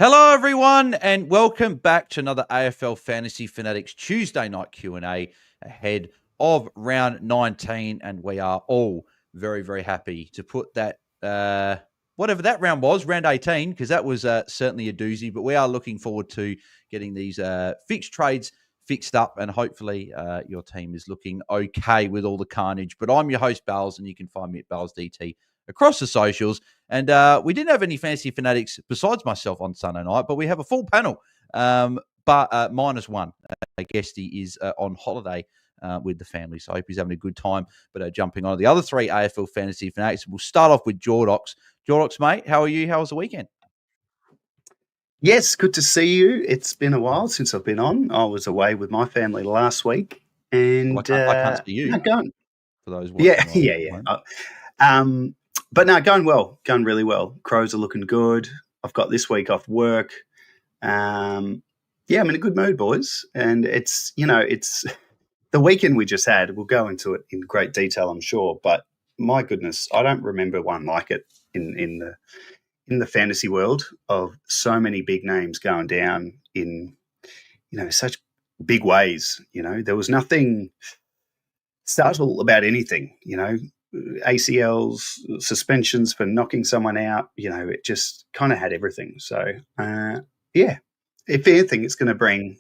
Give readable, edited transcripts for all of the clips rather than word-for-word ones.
Hello, everyone, and welcome back to another AFL Fantasy Fanatics Tuesday night Q&A ahead of round 19, and we are all very, very happy to put that, whatever that round was, round 18, because that was certainly a doozy, but we are looking forward to getting these fixed trades fixed up, and hopefully your team is looking okay with all the carnage. But I'm your host, Bales, and you can find me at BAILSDT across the socials. And we didn't have any Fantasy Fanatics besides myself on Sunday night, but we have a full panel, but minus one. Guesty is on holiday with the family, so I hope he's having a good time. But jumping on the other three AFL Fantasy Fanatics, we'll start off with Jordox. Jordox, mate, how are you? How was the weekend? Yes, good to see you. It's been a while since I've been on. I was away with my family last week, and I can't see you. Going. For those watching, yeah. But no, going well, going really well. Crows are looking good. I've got this week off work. I'm in a good mood, boys. And it's the weekend we just had. We'll go into it in great detail, I'm sure. But my goodness, I don't remember one like it in the fantasy world, of so many big names going down in such big ways. There was nothing subtle about anything. ACLs, suspensions for knocking someone out, it just kind of had everything. So, if anything, it's going to bring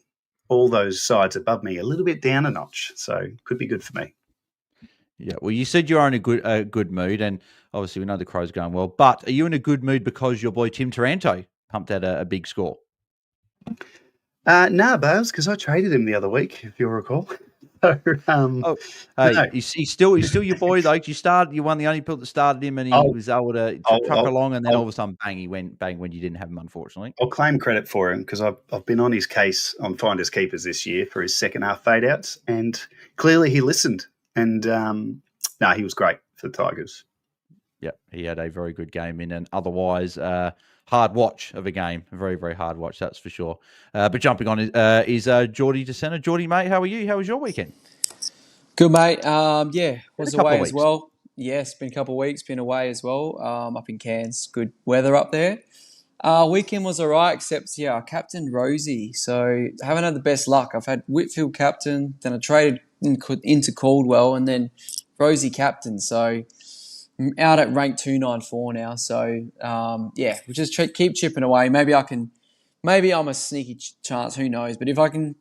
all those sides above me a little bit down a notch. So, could be good for me. Yeah, well, you said you're in a good mood, and obviously we know the Crows going well. But are you in a good mood because your boy Tim Taranto pumped out a big score? No, Baz, because I traded him the other week, if you'll recall. So, he's still your boy though. You won the only pill that started him, and he was able to truck along, and then all of a sudden, bang, he went bang when you didn't have him. Unfortunately, I'll claim credit for him because I've been on his case on Finders Keepers this year for his second half fade outs, and clearly he listened. And he was great for the Tigers. Yeah, he had a very good game in an otherwise hard watch of a game. A very, very hard watch, that's for sure. But jumping on is Jordy Jaiden. Jordy, mate, how are you? How was your weekend? Good, mate. Was away as well. Yes, been a couple of weeks, been away as well, up in Cairns. Good weather up there. Weekend was all right, except, I captained Rosie. So I haven't had the best luck. I've had Whitfield captain, then I traded into Caldwell, and then Rosie captain. So I'm out at rank 294 now. So, we'll just keep chipping away. Maybe I'm a sneaky chance, who knows. But if I can,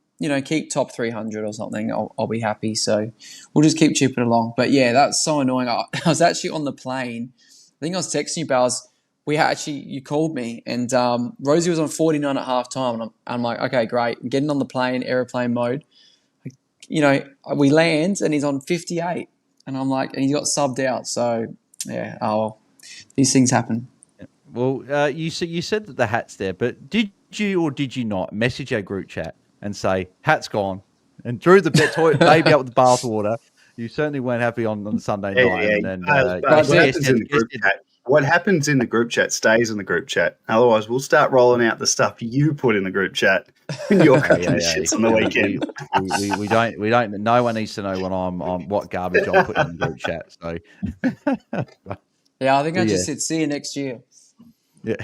keep top 300 or something, I'll be happy. So we'll just keep chipping along. But, that's so annoying. I was actually on the plane. I think I was texting you, Bowers. You called me, and Rosie was on 49 at half time, and I'm like, okay, great. I'm getting on the plane, airplane mode. We land, and he's on 58, and I'm like, and he got subbed out. So, these things happen. Well, you said that the hat's there, but did you or did you not message our group chat and say, hat's gone, and drew the baby out with the bathwater? You certainly weren't happy on Sunday night. What happens in the group chat stays in the group chat. Otherwise, we'll start rolling out the stuff you put in the group chat when you're cracking the shits on the weekend. We don't. No one needs to know what garbage I'm putting in the group chat. So, I think I just said see you next year. Yeah,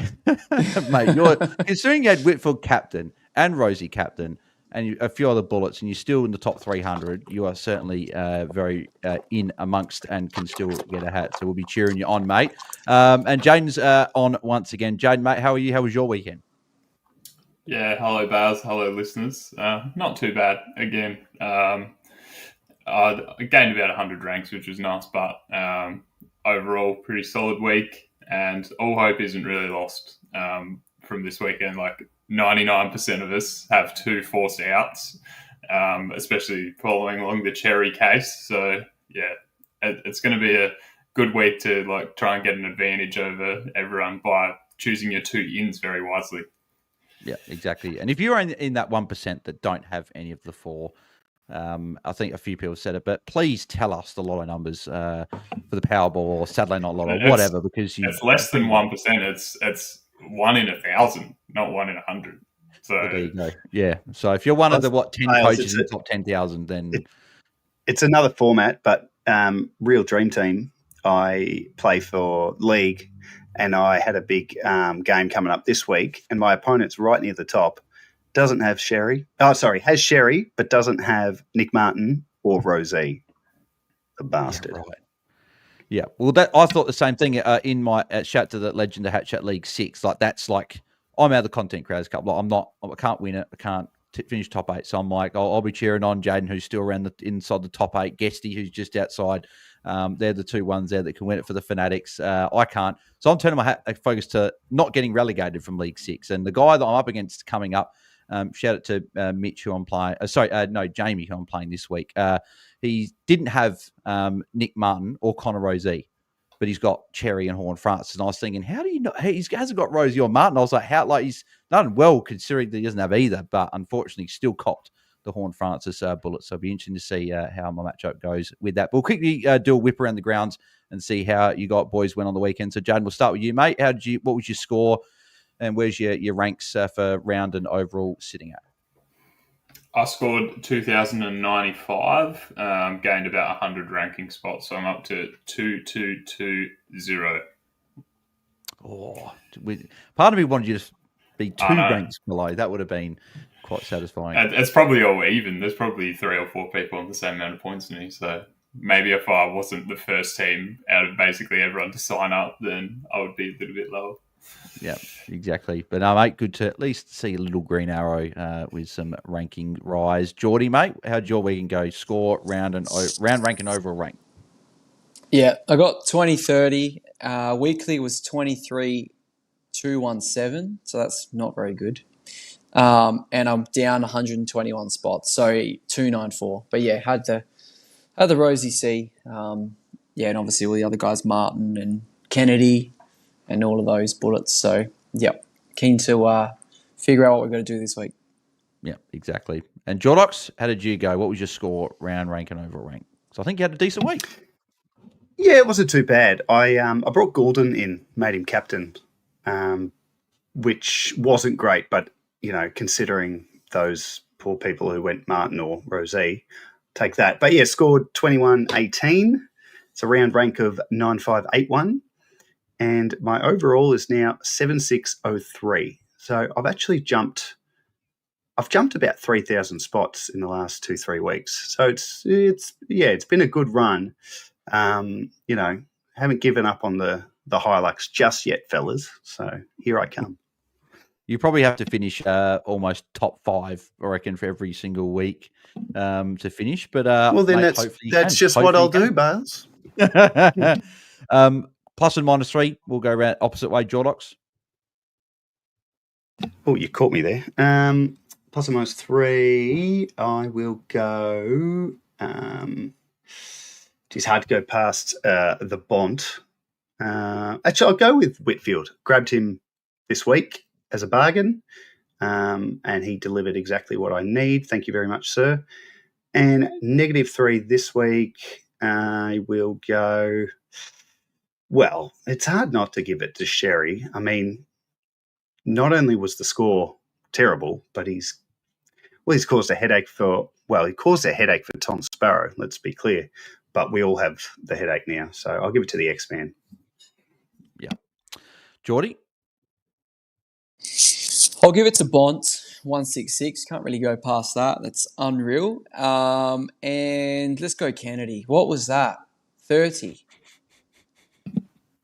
mate. Considering you had Whitfield captain and Rosie captain, and a few other bullets, and you're still in the top 300, you are certainly very in amongst and can still get a hat. So we'll be cheering you on, mate. And Jaiden's on once again. Jaiden, mate, how are you? How was your weekend? Yeah, hello, Baz. Hello, listeners. Not too bad. Again, I gained about 100 ranks, which was nice, but overall, pretty solid week. And all hope isn't really lost from this weekend. Like, 99% of us have 2 forced outs, especially following along the Cherry case. So, it's going to be a good week to try and get an advantage over everyone by choosing your 2 ins very wisely. Yeah, exactly. And if you're in that 1% that don't have any of the 4, I think a few people said it, but please tell us the lotto numbers for the Powerball or Saturday Night Lotto, whatever, because it's less than 1%. It's 1 in 1,000, not 1 in 100. So there you go. Yeah. So if you're one of the 10 coaches in the top 10,000, then it's another format. But Real Dream Team, I play for League, and I had a big game coming up this week, and my opponent's right near the top. Doesn't have Sherry. Oh, sorry, has Sherry, but doesn't have Nick Martin or Rosie. The bastard. Yeah, right. Yeah. Well, I thought the same thing in my shout to the Legend of Hat Chat League 6. Like, that's like, I'm out of the Content Creators Cup. Like, I can't win it. I can't finish top 8. So I'm like, I'll be cheering on Jaiden, who's still around inside the top 8. Guesty, who's just outside. They're the two ones there that can win it for the Fanatics. I can't. So I'm turning my focus to not getting relegated from League 6. And the guy that I'm up against coming up, shout out to Mitch, who I'm playing. Jamie, who I'm playing this week. He didn't have Nick Martin or Connor Rosie, but he's got Cherry and Horn Francis. And I was thinking, how do you know? Hey, he hasn't got Rosie or Martin. I was like, he's done well considering that he doesn't have either. But unfortunately, he still copped the Horn Francis bullet. So it'll be interesting to see how my matchup goes with that. But we'll quickly do a whip around the grounds and see how you boys went on the weekend. So Jaiden, we'll start with you, mate. What was your score, and where's your ranks for round and overall sitting at? I scored 2,095, gained about 100 ranking spots, so I'm up to 2,220. Oh, part of me wanted you to be 2 ranks below. That would have been quite satisfying. It's probably all even. There's probably 3 or 4 people on the same amount of points as me, so maybe if I wasn't the first team out of basically everyone to sign up, then I would be a little bit lower. Yeah, exactly. But mate, good to at least see a little green arrow with some ranking rise. Jordy, mate, how'd your weekend go? Score, round, rank, and overall rank. Yeah, I got 2030. Weekly was 23,217, so that's not very good. And I'm down 121 spots, so 294. But yeah, had the Rosie C. And obviously all the other guys, Martin and Kennedy, and all of those bullets. So, yep, keen to figure out what we're going to do this week. Yeah, exactly. And Jordox, how did you go? What was your score, round, rank, and overall rank? So I think you had a decent week. Yeah, it wasn't too bad. I brought Gordon in, made him captain, which wasn't great, but, considering those poor people who went Martin or Rosie, take that. But, yeah, scored 21-18. It's a round rank of 9581. And my overall is now 7603. So I've actually jumped about 3,000 spots in the last 2-3 weeks. So it's been a good run. Haven't given up on the Hilux just yet, fellas. So here I come. You probably have to finish almost top 5, I reckon, for every single week to finish. But then that's just what I'll do, Bales. Plus and minus 3, we'll go around opposite way, Jordox. Oh, you caught me there. Plus and minus 3, I will go. It's hard to go past the Bont. Actually, I'll go with Whitfield. Grabbed him this week as a bargain, and he delivered exactly what I need. Thank you very much, sir. And -3 this week, I will go. Well, it's hard not to give it to Sherry. I mean, not only was the score terrible, but he's caused a headache for Tom Sparrow, let's be clear. But we all have the headache now, so I'll give it to the X-Man. Yeah. Jordy? I'll give it to Bont, 166. Can't really go past that. That's unreal. And let's go Kennedy. What was that? 30.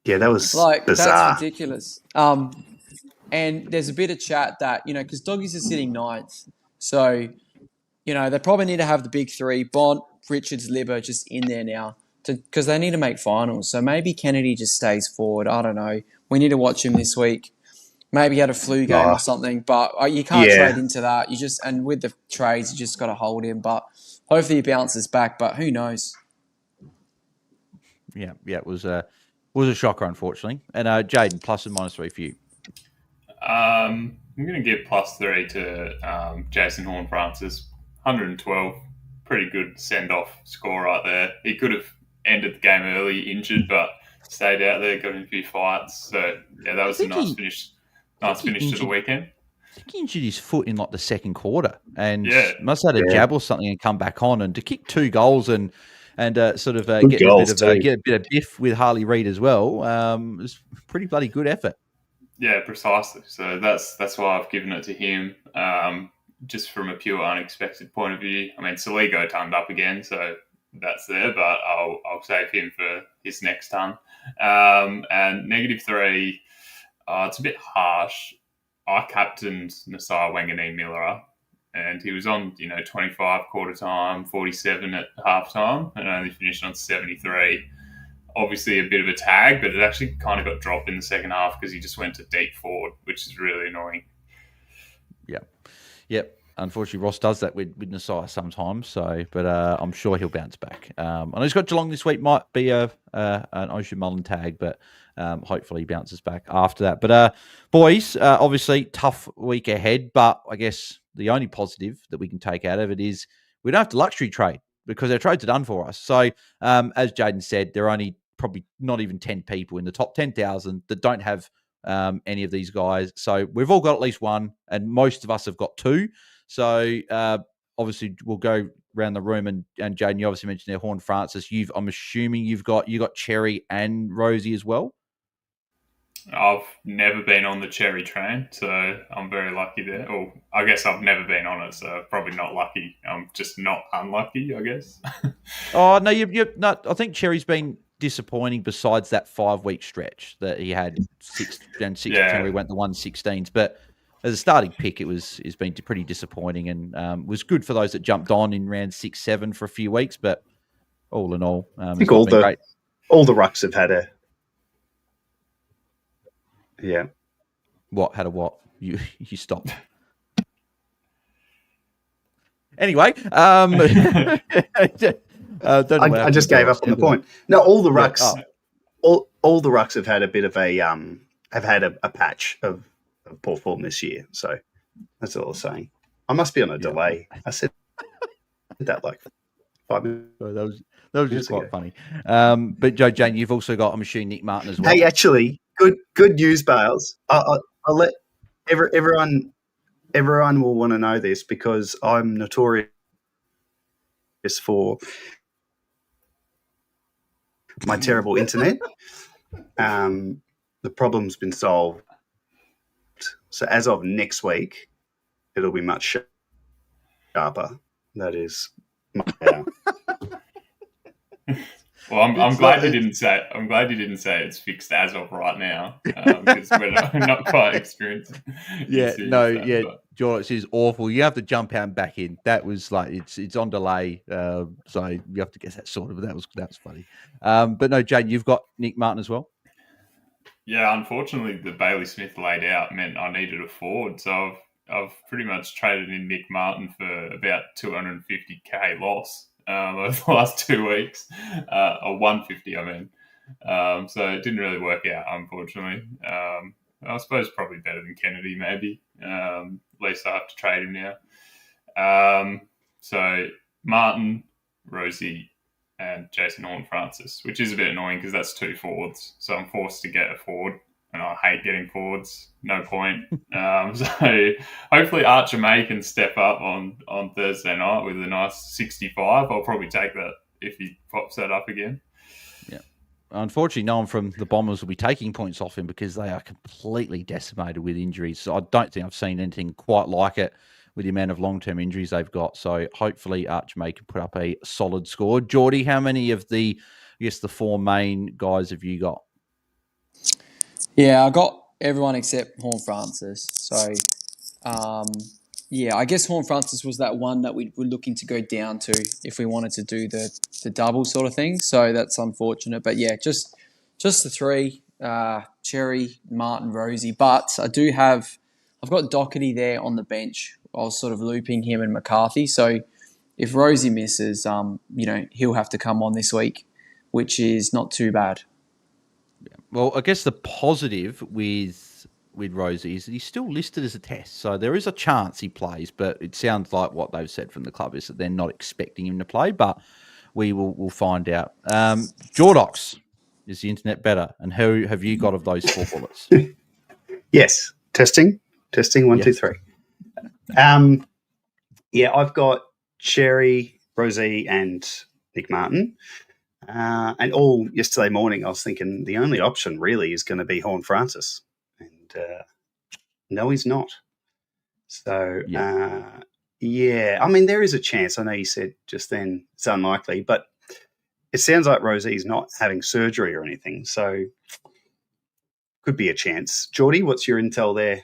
Yeah, that was bizarre. That's ridiculous. And there's a bit of chat that, because Doggies are sitting 9th. So, they probably need to have the big 3, Bont, Richards, Libber just in there now because they need to make finals. So maybe Kennedy just stays forward. I don't know. We need to watch him this week. Maybe he had a flu game or something, but you can't trade into that. And with the trades, you just got to hold him. But hopefully he bounces back, but who knows? Yeah, it was a shocker, unfortunately. And Jaiden, plus and minus 3 for you. I'm going to give +3 to Jason Horne-Francis. 112, pretty good send-off score right there. He could have ended the game early, injured, but stayed out there, got in a few fights. So, yeah, that was a nice finish to the weekend. I think he injured his foot in the second quarter and must have had a jab or something and come back on. And to kick 2 goals and and sort of Good get a goals bit of too. get a bit of biff with Harley Reid as well. It was pretty bloody good effort. Yeah, precisely. So that's why I've given it to him. Just from a pure unexpected point of view. I mean, Saligo turned up again, so that's there, but I'll save him for his next ton. And -3, it's a bit harsh. I captained Nasai Wanganeen Miller, and he was on 25 quarter time, 47 at half time, and only finished on 73. Obviously a bit of a tag, but it actually kind of got dropped in the second half because he just went to deep forward, which is really annoying. Yep. Unfortunately, Ross does that with Nasai sometimes. So, but I'm sure he'll bounce back. I know he's got Geelong this week. Might be an Ocean Mullen tag, but hopefully he bounces back after that. But boys, obviously tough week ahead. But I guess the only positive that we can take out of it is we don't have to luxury trade because our trades are done for us. So, as Jaiden said, there are only probably not even 10 people in the top 10,000 that don't have any of these guys. So we've all got at least one, and most of us have got two. So obviously we'll go around the room, and Jaiden, you obviously mentioned there Horn Francis. I'm assuming you got Cherry and Rosie as well. I've never been on the Cherry train, so I'm very lucky there. Or I guess I've never been on it, so probably not lucky. I'm just not unlucky, I guess. Oh no, you're not. I think Cherry's been disappointing besides that 5-week stretch that he had 6 and 6 where he went the 116s. But as a starting pick, it's been pretty disappointing, and was good for those that jumped on in round 6, 7 for a few weeks. But all in all, I think all the rucks have had a What had a what? You stopped. Anyway, I just gave up on the point. No, all the rucks, all the rucks have had a bit of a patch of poor form this year. So that's all I was saying. I must be on a delay. I said that like 5 minutes. That was just quite funny. But Joe Jane, you've also got, I'm assuming, Nick Martin as well. Hey, actually, good news, Bales. I'll let everyone will want to know this because I'm notorious for my terrible internet. The problem's been solved. So as of next week, it'll be much sharper. That is much better. Well, I'm glad you didn't say. I'm glad you didn't say it's fixed as of right now because we're not quite experienced. Jordox is awful. You have to jump out and back in. That was like it's on delay, so you have to get that sorted. But that was funny. But no, Jaiden, you've got Nick Martin as well. Yeah, unfortunately, the Bailey Smith laid out meant I needed a forward, so I've pretty much traded in Nick Martin for about 250k loss over the last 2 weeks, or 150, I mean. So it didn't really work out, unfortunately. I suppose probably better than Kennedy, maybe. At least I have to trade him now. So Martin, Rosie, and Jason Horne-Francis, which is a bit annoying because that's 2 forwards. So I'm forced to get a forward, and I hate getting forwards. No point. So hopefully Archer May can step up on Thursday night with a nice 65. I'll probably take that if he pops that up again. Yeah. Unfortunately, no one from the Bombers will be taking points off him because they are completely decimated with injuries. So I don't think I've seen anything quite like it with the amount of long-term injuries they've got. So hopefully Archer May can put up a solid score. Jordy, how many of the 4 main guys have you got? Yeah, I got everyone except Horne-Francis. So, I guess Horne-Francis was that one that we were looking to go down to if we wanted to do the double sort of thing. So that's unfortunate. But yeah, just the 3, Cherry, Martin, Rosie. But I've got Doherty there on the bench. I was sort of looping him and McCarthy. So if Rosie misses, he'll have to come on this week, which is not too bad. Well, I guess the positive with Rosie is that he's still listed as a test. So there is a chance he plays, but it sounds like what they've said from the club is that they're not expecting him to play, but we'll find out. Jordox, is the internet better? And who have you got of those 4 bullets? Yes. Testing. 1, 2, 3. I've got Cherry, Rosie, and Nick Martin. And all yesterday morning, I was thinking the only option really is going to be Horn Francis. And no, he's not. So, yeah, I mean, there is a chance. I know you said just then it's unlikely, but it sounds like Rosie's not having surgery or anything. So, could be a chance. Jordy, what's your intel there,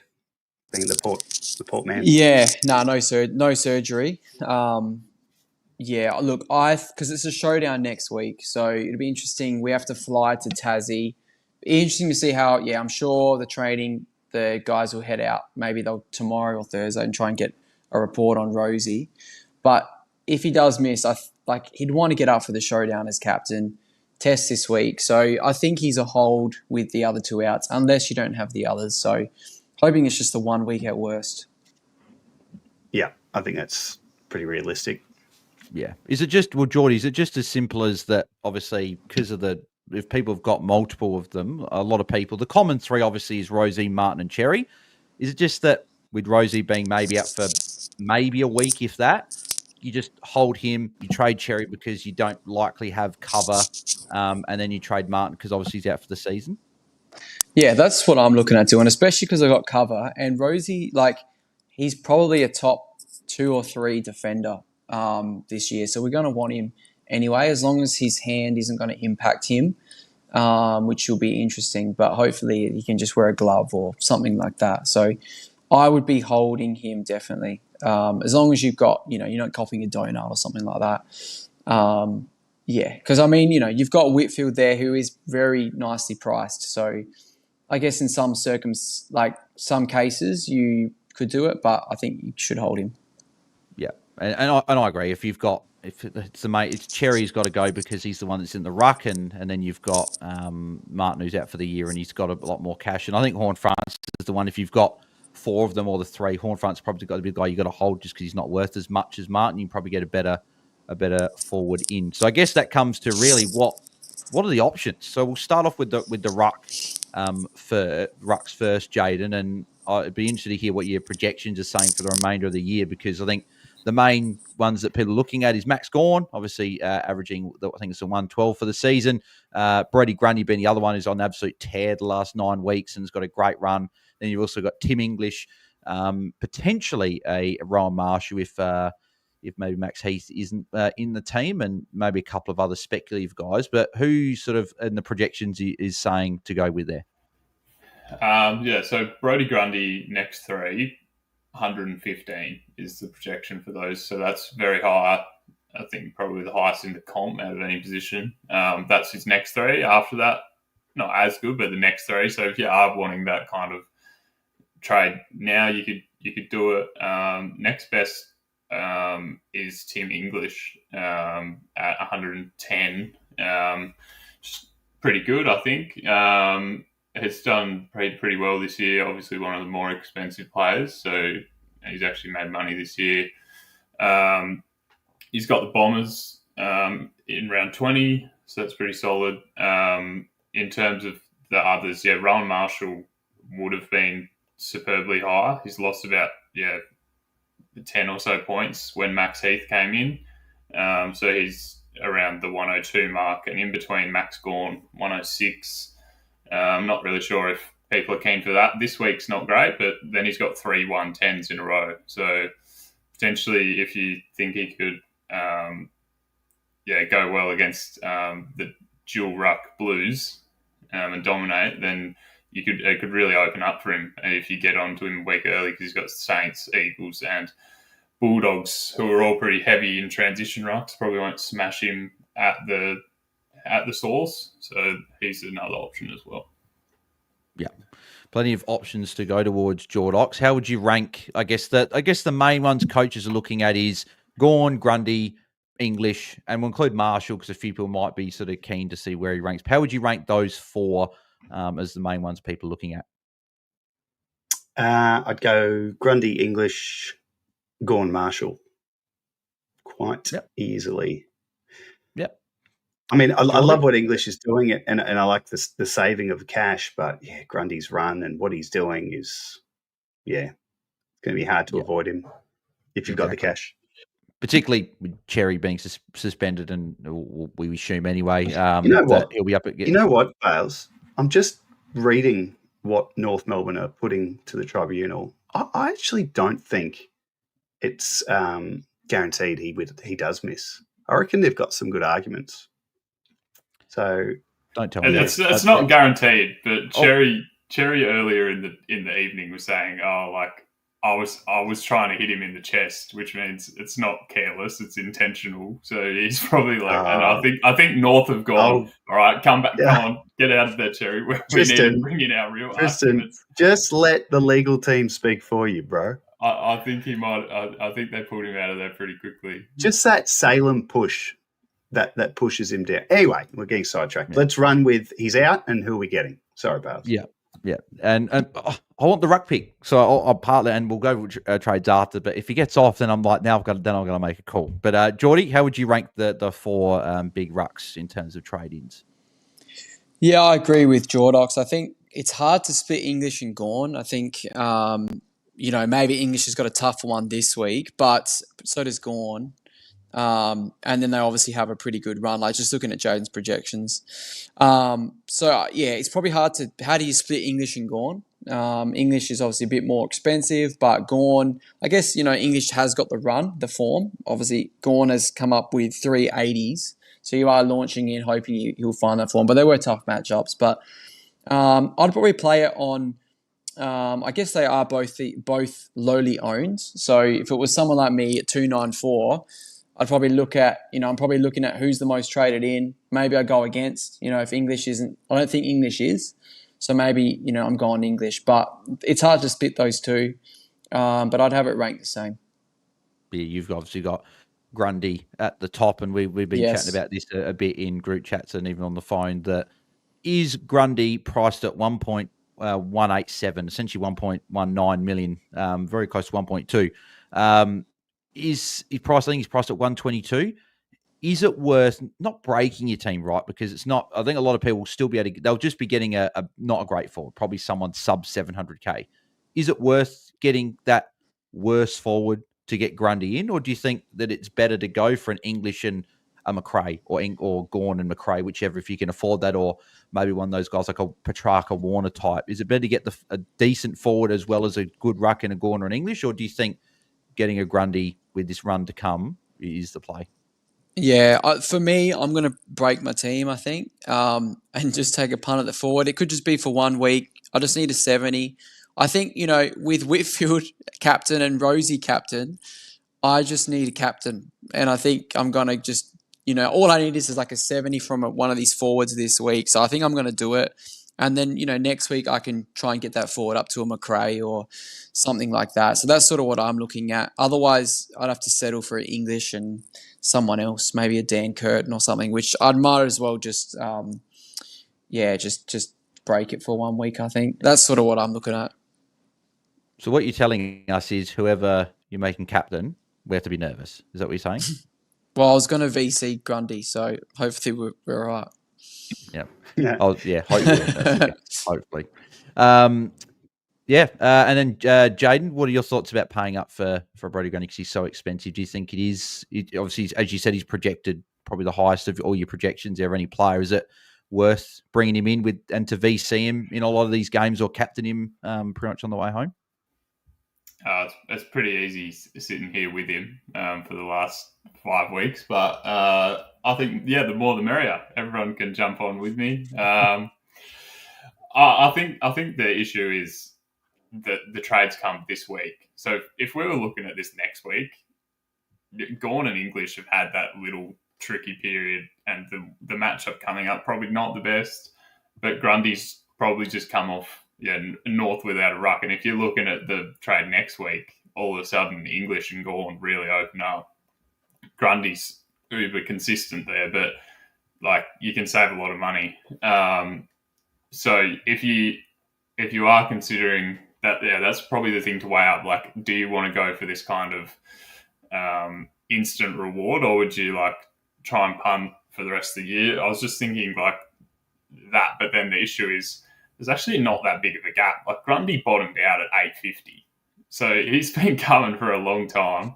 being the port man? Yeah, no surgery. Yeah, look, because it's a showdown next week, so it'll be interesting. We have to fly to Tassie. Interesting to see how. Yeah, I'm sure the guys will head out. Maybe they'll tomorrow or Thursday and try and get a report on Rosie. But if he does miss, he'd want to get up for the showdown as captain. Test this week, so I think he's a hold with the other two outs, unless you don't have the others. So, hoping it's just the 1 week at worst. Yeah, I think that's pretty realistic. Yeah. Is it just, Jordy, is it just as simple as that, obviously, because of if people have got multiple of them, a lot of people, the common three obviously is Rosie, Martin and Cherry. Is it just that with Rosie being maybe out for maybe a week, if that, you just hold him, you trade Cherry because you don't likely have cover, and then you trade Martin because obviously he's out for the season? Yeah, that's what I'm looking at too, and especially because I got cover. And Rosie, he's probably a top 2 or 3 defender this year, so we're going to want him anyway, as long as his hand isn't going to impact him, which will be interesting. But hopefully he can just wear a glove or something like that. So I would be holding him definitely, as long as you've got, you're not coughing a donut or something like that. Yeah, because I mean, you've got Whitfield there who is very nicely priced. So I guess in some cases you could do it, but I think you should hold him. Yeah, and I agree. If it's the mate, it's Cherry's got to go because he's the one that's in the ruck, and then you've got Martin who's out for the year and he's got a lot more cash. And I think Horn France is the one. If you've got 4 of them or the 3, Horn France probably got to be the guy you got to hold just because he's not worth as much as Martin. You can probably get a better forward in. So I guess that comes to really what are the options? So we'll start off with the ruck rucks first, Jaiden, and I'd be interested to hear what your projections are saying for the remainder of the year, because I think the main ones that people are looking at is Max Gawn, obviously averaging, I think it's a 112 for the season. Brody Grundy being the other one, who's on an absolute tear the last 9 weeks and has got a great run. Then you've also got Tim English, potentially a Rowan Marshall if maybe Max Heath isn't in the team, and maybe a couple of other speculative guys. But who sort of in the projections is saying to go with there? So Brody Grundy next 3, 115 is the projection for those. So that's very high. I think probably the highest in the comp out of any position. That's his next 3. After that, not as good, but the next 3. So if you are wanting that kind of trade now, you could do it. Next best is Tim English at 110. Just pretty good, I think. Has done pretty well this year. Obviously, one of the more expensive players, so he's actually made money this year. He's got the Bombers in round 20, so that's pretty solid. In terms of the others, Rowan Marshall would have been superbly high. He's lost about 10 or so points when Max Heath came in. So he's around the 102 mark, and in between Max Gawn, 106. I'm not really sure if people are keen for that. This week's not great, but then he's got 3 110s in a row. So potentially, if you think he could go well against the dual ruck Blues and dominate, then it could really open up for him if you get onto him a week early, because he's got Saints, Eagles and Bulldogs, who are all pretty heavy in transition rucks. Probably won't smash him at the source, so he's another option as well. Yeah, plenty of options to go towards Jordox. How would you rank? I guess the main ones coaches are looking at is Gawn, Grundy, English, and we'll include Marshall because a few people might be sort of keen to see where he ranks. How would you rank those 4 as the main ones people are looking at? I'd go Grundy, English, Gawn, Marshall quite easily. Yep. I mean, I love what English is doing, and I like the saving of cash, but Grundy's run and what he's doing is, it's going to be hard to avoid him if you've got the cash. particularly with Cherry being suspended, and we assume anyway you know what? that he'll be up again. You know what, Bales? I'm just reading what North Melbourne are putting to the tribunal. I actually don't think it's guaranteed he does miss. I reckon they've got some good arguments. So don't tell me it's not guaranteed, but Cherry earlier in the evening was saying, "Oh, like I was trying to hit him in the chest," which means it's not careless, it's intentional. So he's probably like, and I think North have gone, all right, come back, come on, get out of there, Cherry. We need to bring in our real arguments. Just let the legal team speak for you, bro. I think he might. I think they pulled him out of there pretty quickly. Just that Salem push that pushes him down. Anyway, we're getting sidetracked. Let's run with he's out and who are we getting? Sorry, Bales. Yeah, and I want the ruck pick, so I'll partly, and we'll go with trades after. But if he gets off, then I'm like, I'm going to make a call. But Jordy, how would you rank the four big rucks in terms of trade-ins? Yeah, I agree with Jordox. I think it's hard to split English and Gawn. I think maybe English has got a tougher one this week, but so does Gawn. And then they obviously have a pretty good run, like just looking at Jaiden's projections. It's probably hard to, how do you split English and Gawn? English is obviously a bit more expensive, but Gawn, I guess, English has got the run, the form. Obviously, Gawn has come up with 380s. So you are launching in hoping he'll find that form, but they were tough matchups. But I'd probably play it on, I guess they are both lowly owned. So if it was someone like me at 294, I'd probably look at, I'm probably looking at who's the most traded in. Maybe I go against, if English isn't, I don't think English is. So maybe, I'm going English. But it's hard to split those two. But I'd have it ranked the same. Yeah, you've obviously got Grundy at the top, and we've been chatting about this a bit in group chats and even on the phone. That is Grundy priced at 1.187, essentially 1.19 million, very close to 1.2. Is he priced? I think he's priced at 122. Is it worth not breaking your team, right? Because it's not. I think a lot of people will still be able to. They'll just be getting a not a great forward, probably someone sub 700k. Is it worth getting that worse forward to get Grundy in, or do you think that it's better to go for an English and a McRae, or Gawn and McRae, whichever, if you can afford that, or maybe one of those guys like a Petrarca Warner type? Is it better to get a decent forward as well as a good ruck and a Gawn or an English, or do you think getting a Grundy with this run to come is the play? Yeah, for me, I'm going to break my team, I think, and just take a punt at the forward. It could just be for 1 week. I just need a 70. I think, with Whitfield captain and Rosie captain, I just need a captain. And I think I'm going to just, all I need is like a 70 from one of these forwards this week. So I think I'm going to do it. And then, next week I can try and get that forward up to a McRae or something like that. So that's sort of what I'm looking at. Otherwise, I'd have to settle for English and someone else, maybe a Dan Curtin or something, which I'd might as well just break it for 1 week, I think. That's sort of what I'm looking at. So what you're telling us is whoever you're making captain, we have to be nervous. Is that what you're saying? Well, I was going to VC Grundy, so hopefully we're all right. Yeah. Hopefully. Hopefully. And then Jaiden, what are your thoughts about paying up for Brodie Grundy because he's so expensive? Do you think it is? Obviously, as you said, he's projected probably the highest of all your projections ever any player. Is it worth bringing him in and to VC him in a lot of these games or captain him pretty much on the way home? It's pretty easy sitting here with him for the last 5 weeks, but I think the more the merrier. Everyone can jump on with me. I think the issue is that the trades come this week. So if we were looking at this next week, Gawn and English have had that little tricky period, and the matchup coming up probably not the best, but Grundy's probably just come off North without a ruck. And if you're looking at the trade next week, all of a sudden English and Gawn really open up. Grundy's uber consistent there, but like you can save a lot of money. So if you are considering that, that's probably the thing to weigh up. Like, do you want to go for this kind of instant reward, or would you like try and punt for the rest of the year? I was just thinking like that, but then the issue is there's actually not that big of a gap. Like Grundy bottomed out at 850, So he's been coming for a long time,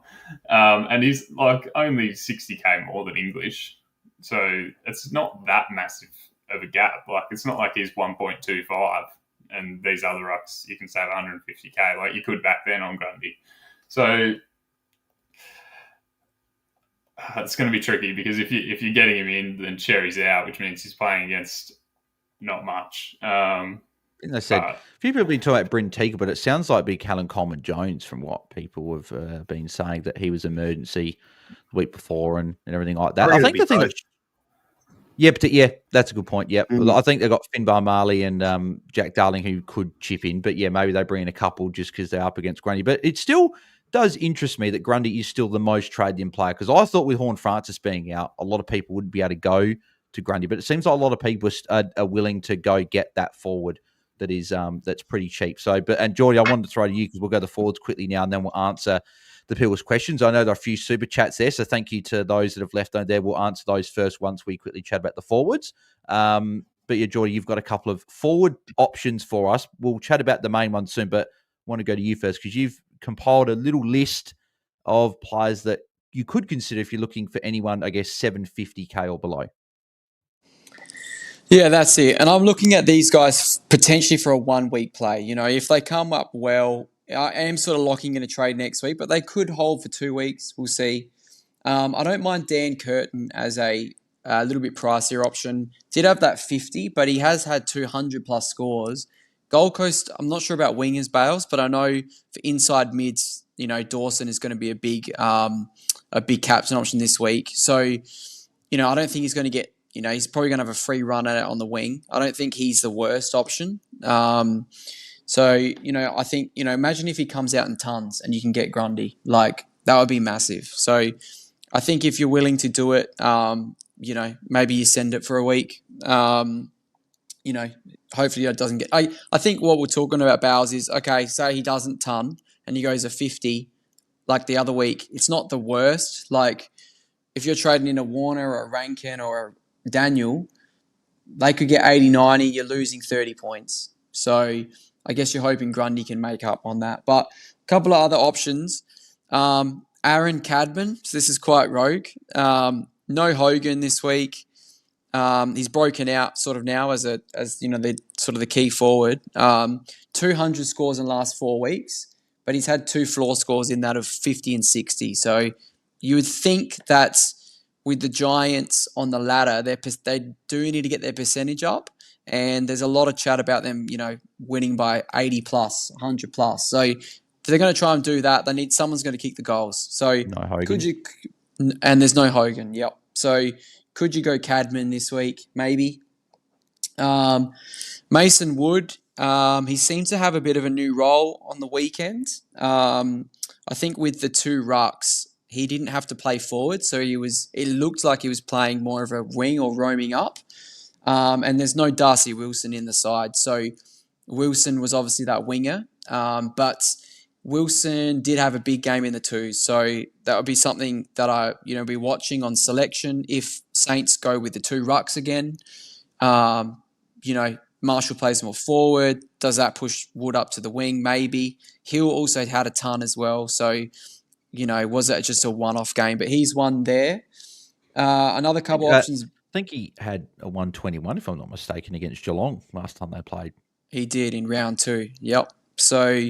and he's like only 60k more than English. So it's not that massive of a gap. Like it's not like he's 1.25 and these other rucks you can save 150k like you could back then on Grundy. So it's going to be tricky because if you're getting him in, then Cherry's out, which means he's playing against not much. I said a few people have been talking about Bryn Teagle, but it sounds like big Callum Coleman-Jones from what people have been saying, that he was emergency the week before and everything like that. I think the thing that, yeah, that's a good point. Yeah, I think they've got Finbar Marley and Jack Darling who could chip in, but yeah, maybe they bring in a couple just because they're up against Grundy. But it still does interest me that Grundy is still the most traded-in player, because I thought with Horn Francis being out, a lot of people wouldn't be able to go to Grundy, but it seems like a lot of people are willing to go get that forward. That is that's pretty cheap. So, and Jordy, I wanted to throw to you because we'll go the forwards quickly now, and then we'll answer the people's questions. I know there are a few super chats there, so thank you to those that have left on there. We'll answer those first once we quickly chat about the forwards. But yeah, Jordy, you've got a couple of forward options for us. We'll chat about the main one soon, but I want to go to you first because you've compiled a little list of players that you could consider if you're looking for anyone, I guess, 750k or below. Yeah, that's it. And I'm looking at these guys potentially for a 1 week play. You know, if they come up well, I am sort of locking in a trade next week, but they could hold for 2 weeks. We'll see. I don't mind Dan Curtin as a little bit pricier option. Did have that 50, but he has had 200 plus scores. Gold Coast, I'm not sure about wingers, Bales, but I know for inside mids, you know, Dawson is going to be a big captain option this week. So, you know, I don't think he's going to get, you know, he's probably going to have a free run at it on the wing. I don't think he's the worst option. So, you know, I think, you know, imagine if he comes out in tons and you can get Grundy. Like, that would be massive. So, I think if you're willing to do it, you know, maybe you send it for a week. You know, hopefully it doesn't get... I think what we're talking about, Bowles, is, okay, say he doesn't ton and he goes a 50 like the other week. It's not the worst. Like, if you're trading in a Warner or a Rankin or a Daniel, they could get 80, 90, you're losing 30 points. So I guess you're hoping Grundy can make up on that. But a couple of other options. Aaron Cadman, so this is quite rogue. No Hogan this week. He's broken out sort of now as you know, the sort of the key forward. 200 scores in the last 4 weeks, but he's had 2 floor scores in that of 50 and 60. So you would think that with the Giants on the ladder, they do need to get their percentage up. And there's a lot of chat about them, you know, winning by 80 plus, 100 plus. So if they're going to try and do that, someone's going to kick the goals. So no Hogan. And there's no Hogan. Yep. So could you go Cadman this week? Maybe. Mason Wood, he seemed to have a bit of a new role on the weekend. I think with the 2 rucks, he didn't have to play forward, so it looked like he was playing more of a wing or roaming up. And there's no Darcy Wilson in the side. So Wilson was obviously that winger. But Wilson did have a big game in the 2s. So that would be something that I, you know, be watching on selection if Saints go with the 2 rucks again. You know, Marshall plays more forward. Does that push Wood up to the wing? Maybe. Hill also had a ton as well. So, you know, was that just a one-off game? But he's one there. Another couple options. I think he had a 121, if I'm not mistaken, against Geelong last time they played. He did in round 2. Yep. So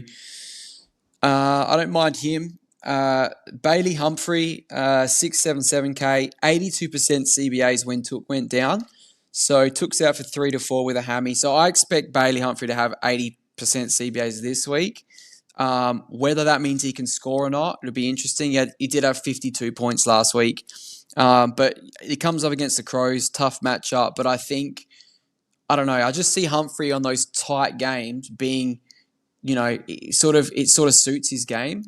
I don't mind him. Bailey Humphrey, 677k, 82% CBAs went down. So Took's out for 3 to 4 with a hammy. So I expect Bailey Humphrey to have 80% CBAs this week. Whether that means he can score or not, it'll be interesting. He did have 52 points last week. But he comes up against the Crows, tough matchup. But I think, I don't know, I just see Humphrey on those tight games being, you know, it sort of suits his game.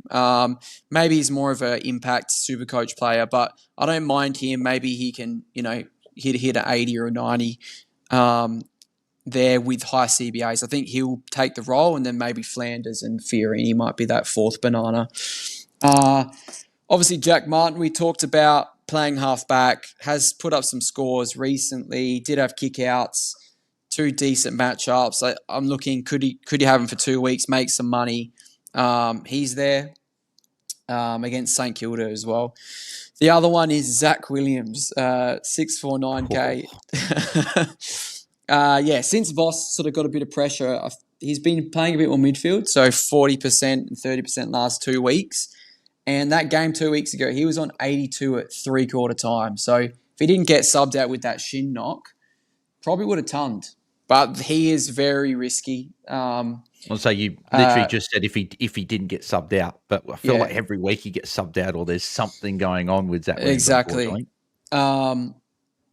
Maybe he's more of an impact super coach player, but I don't mind him. Maybe he can, you know, hit an 80 or a 90 there with high CBAs. I think he'll take the role, and then maybe Flanders and Fiorini might be that 4th banana. Obviously, Jack Martin, we talked about playing halfback, has put up some scores recently, did have kickouts, 2 decent matchups. I'm looking, could he have him for 2 weeks, make some money? He's there against St Kilda as well. The other one is Zach Williams, 649K. Since Voss sort of got a bit of pressure, he's been playing a bit more midfield, so 40% and 30% last 2 weeks. And that game 2 weeks ago, he was on 82 at three-quarter time. So if he didn't get subbed out with that shin knock, probably would have tonned. But he is very risky. I'll say you literally just said if he didn't get subbed out, but I feel like every week he gets subbed out or there's something going on with that. Exactly.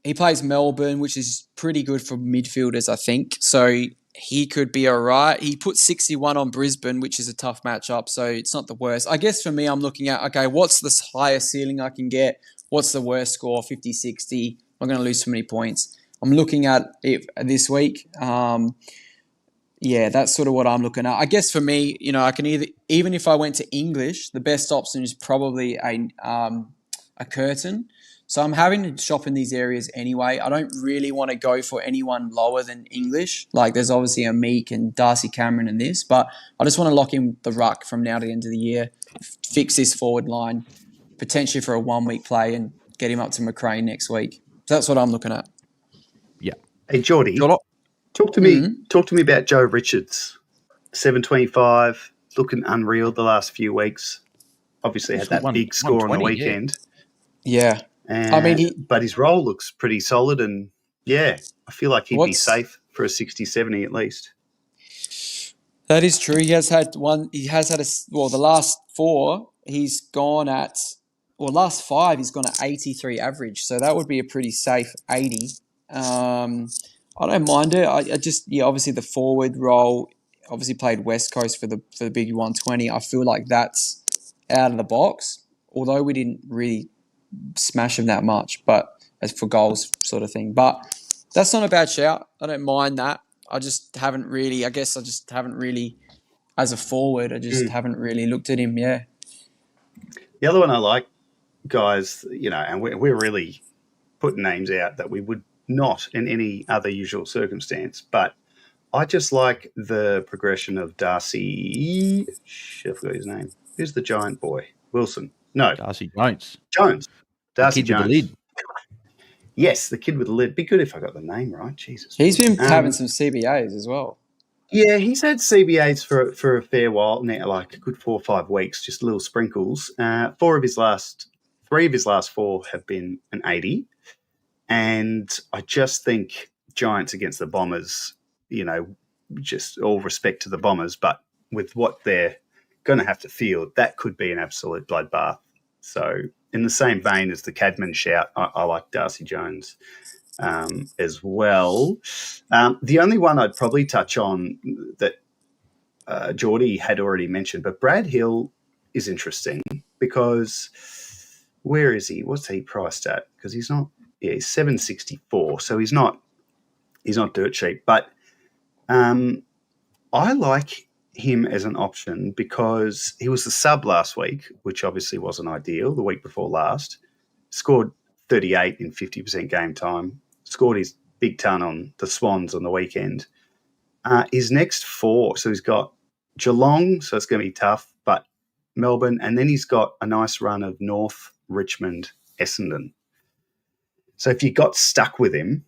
He plays Melbourne, which is pretty good for midfielders, I think. So he could be all right. He put 61 on Brisbane, which is a tough matchup, so it's not the worst. I guess for me, I'm looking at, okay, what's the highest ceiling I can get? What's the worst score? 50, 60. I'm going to lose so many points. I'm looking at it this week. That's sort of what I'm looking at. I guess for me, I can even if I went to English, the best option is probably a curtain. So I'm having to shop in these areas anyway. I don't really want to go for anyone lower than English. Like there's obviously a Meek and Darcy Cameron in this, but I just want to lock in the ruck from now to the end of the year, fix this forward line, potentially for a 1 week play and get him up to McRae next week. So that's what I'm looking at. Yeah. Hey, Jordy, talk to me about Joe Richards, 725, looking unreal the last few weeks. Obviously had that big score on the weekend. Yeah. But his role looks pretty solid, and I feel like he'd be safe for a 60-70 at least. That is true. He has had the last four, he's gone at, last five, he's gone at 83 average. So that would be a pretty safe 80. I don't mind it. I just, obviously the forward role, obviously played West Coast for the big 120. I feel like that's out of the box, although we didn't really smash him that much, but as for goals sort of thing. But that's not a bad shout. I don't mind that. I just haven't really, as a forward, haven't really looked at him, The other one I like, guys, and we're really putting names out that we would not in any other usual circumstance, but I just like the progression of Darcy, I forgot his name. Who's the giant boy? Wilson. No. Darcy Jones. Darcy the kid Jones. With the lid. Yes, the kid with the lid. Be good if I got the name right. Jesus. He's been having some CBAs as well. Yeah, he's had CBAs for a fair while now, like a good 4 or 5 weeks, just little sprinkles. 3 of his last 4 have been an 80. And I just think Giants against the Bombers, just all respect to the Bombers, but with what they're going to have to field, that could be an absolute bloodbath. So in the same vein as the Cadman shout, I like Darcy Jones as well. The only one I'd probably touch on that Jordy had already mentioned, but Brad Hill is interesting because where is he? What's he priced at? Because he's not. Yeah, he's 764, so he's not dirt cheap. But I like him as an option because he was the sub last week, which obviously wasn't ideal. The week before last, scored 38 in 50% game time. Scored his big ton on the Swans on the weekend. His next 4, so he's got Geelong, so it's going to be tough, but Melbourne, and then he's got a nice run of North, Richmond, Essendon. So if you got stuck with him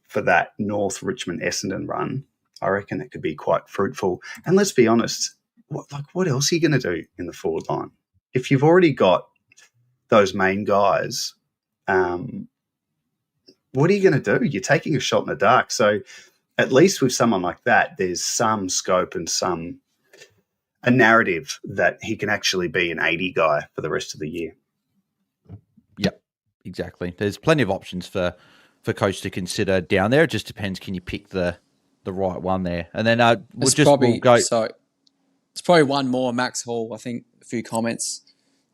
for that North Richmond Essendon run, I reckon it could be quite fruitful. And let's be honest, what else are you going to do in the forward line? If you've already got those main guys, what are you going to do? You're taking a shot in the dark. So at least with someone like that, there's some scope and a narrative that he can actually be an 80 guy for the rest of the year. Yep. Exactly. There's plenty of options for coach to consider down there. It just depends. Can you pick the right one there? And then we'll go. So it's probably one more. Max Hall. I think a few comments.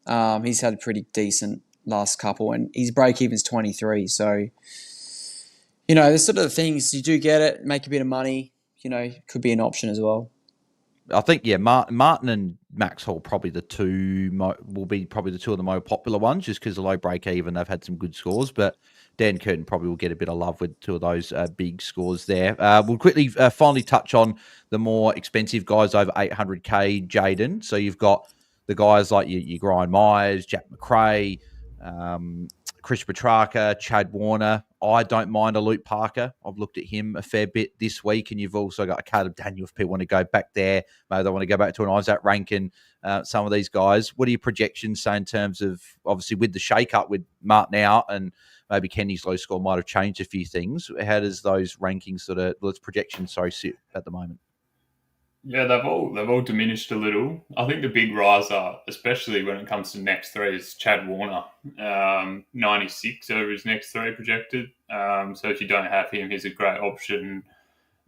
He's had a pretty decent last couple, and his break even's 23. So there's sort of the things you do get it, make a bit of money. Could be an option as well. I think Martin and Max Hall probably will be probably the two of the more popular ones, just because of low break even. They've had some good scores, but Dan Curtin probably will get a bit of love with two of those big scores there. We'll quickly finally touch on the more expensive guys over 800k, Jaiden. So you've got the guys like your Brian Myers, Jack McRae, Chris Petrarca, Chad Warner. I don't mind a Luke Parker. I've looked at him a fair bit this week, and you've also got a Caleb Daniel if people want to go back there. Maybe they want to go back to an Isaac Rankin, some of these guys. What are your projections say in terms of, obviously, with the shake-up with Martin out and maybe Kenny's low score might have changed a few things. How does those rankings projections sit at the moment? Yeah, they've all diminished a little. I think the big riser, especially when it comes to next three, is Chad Warner. 96 over his next three projected. So if you don't have him, he's a great option.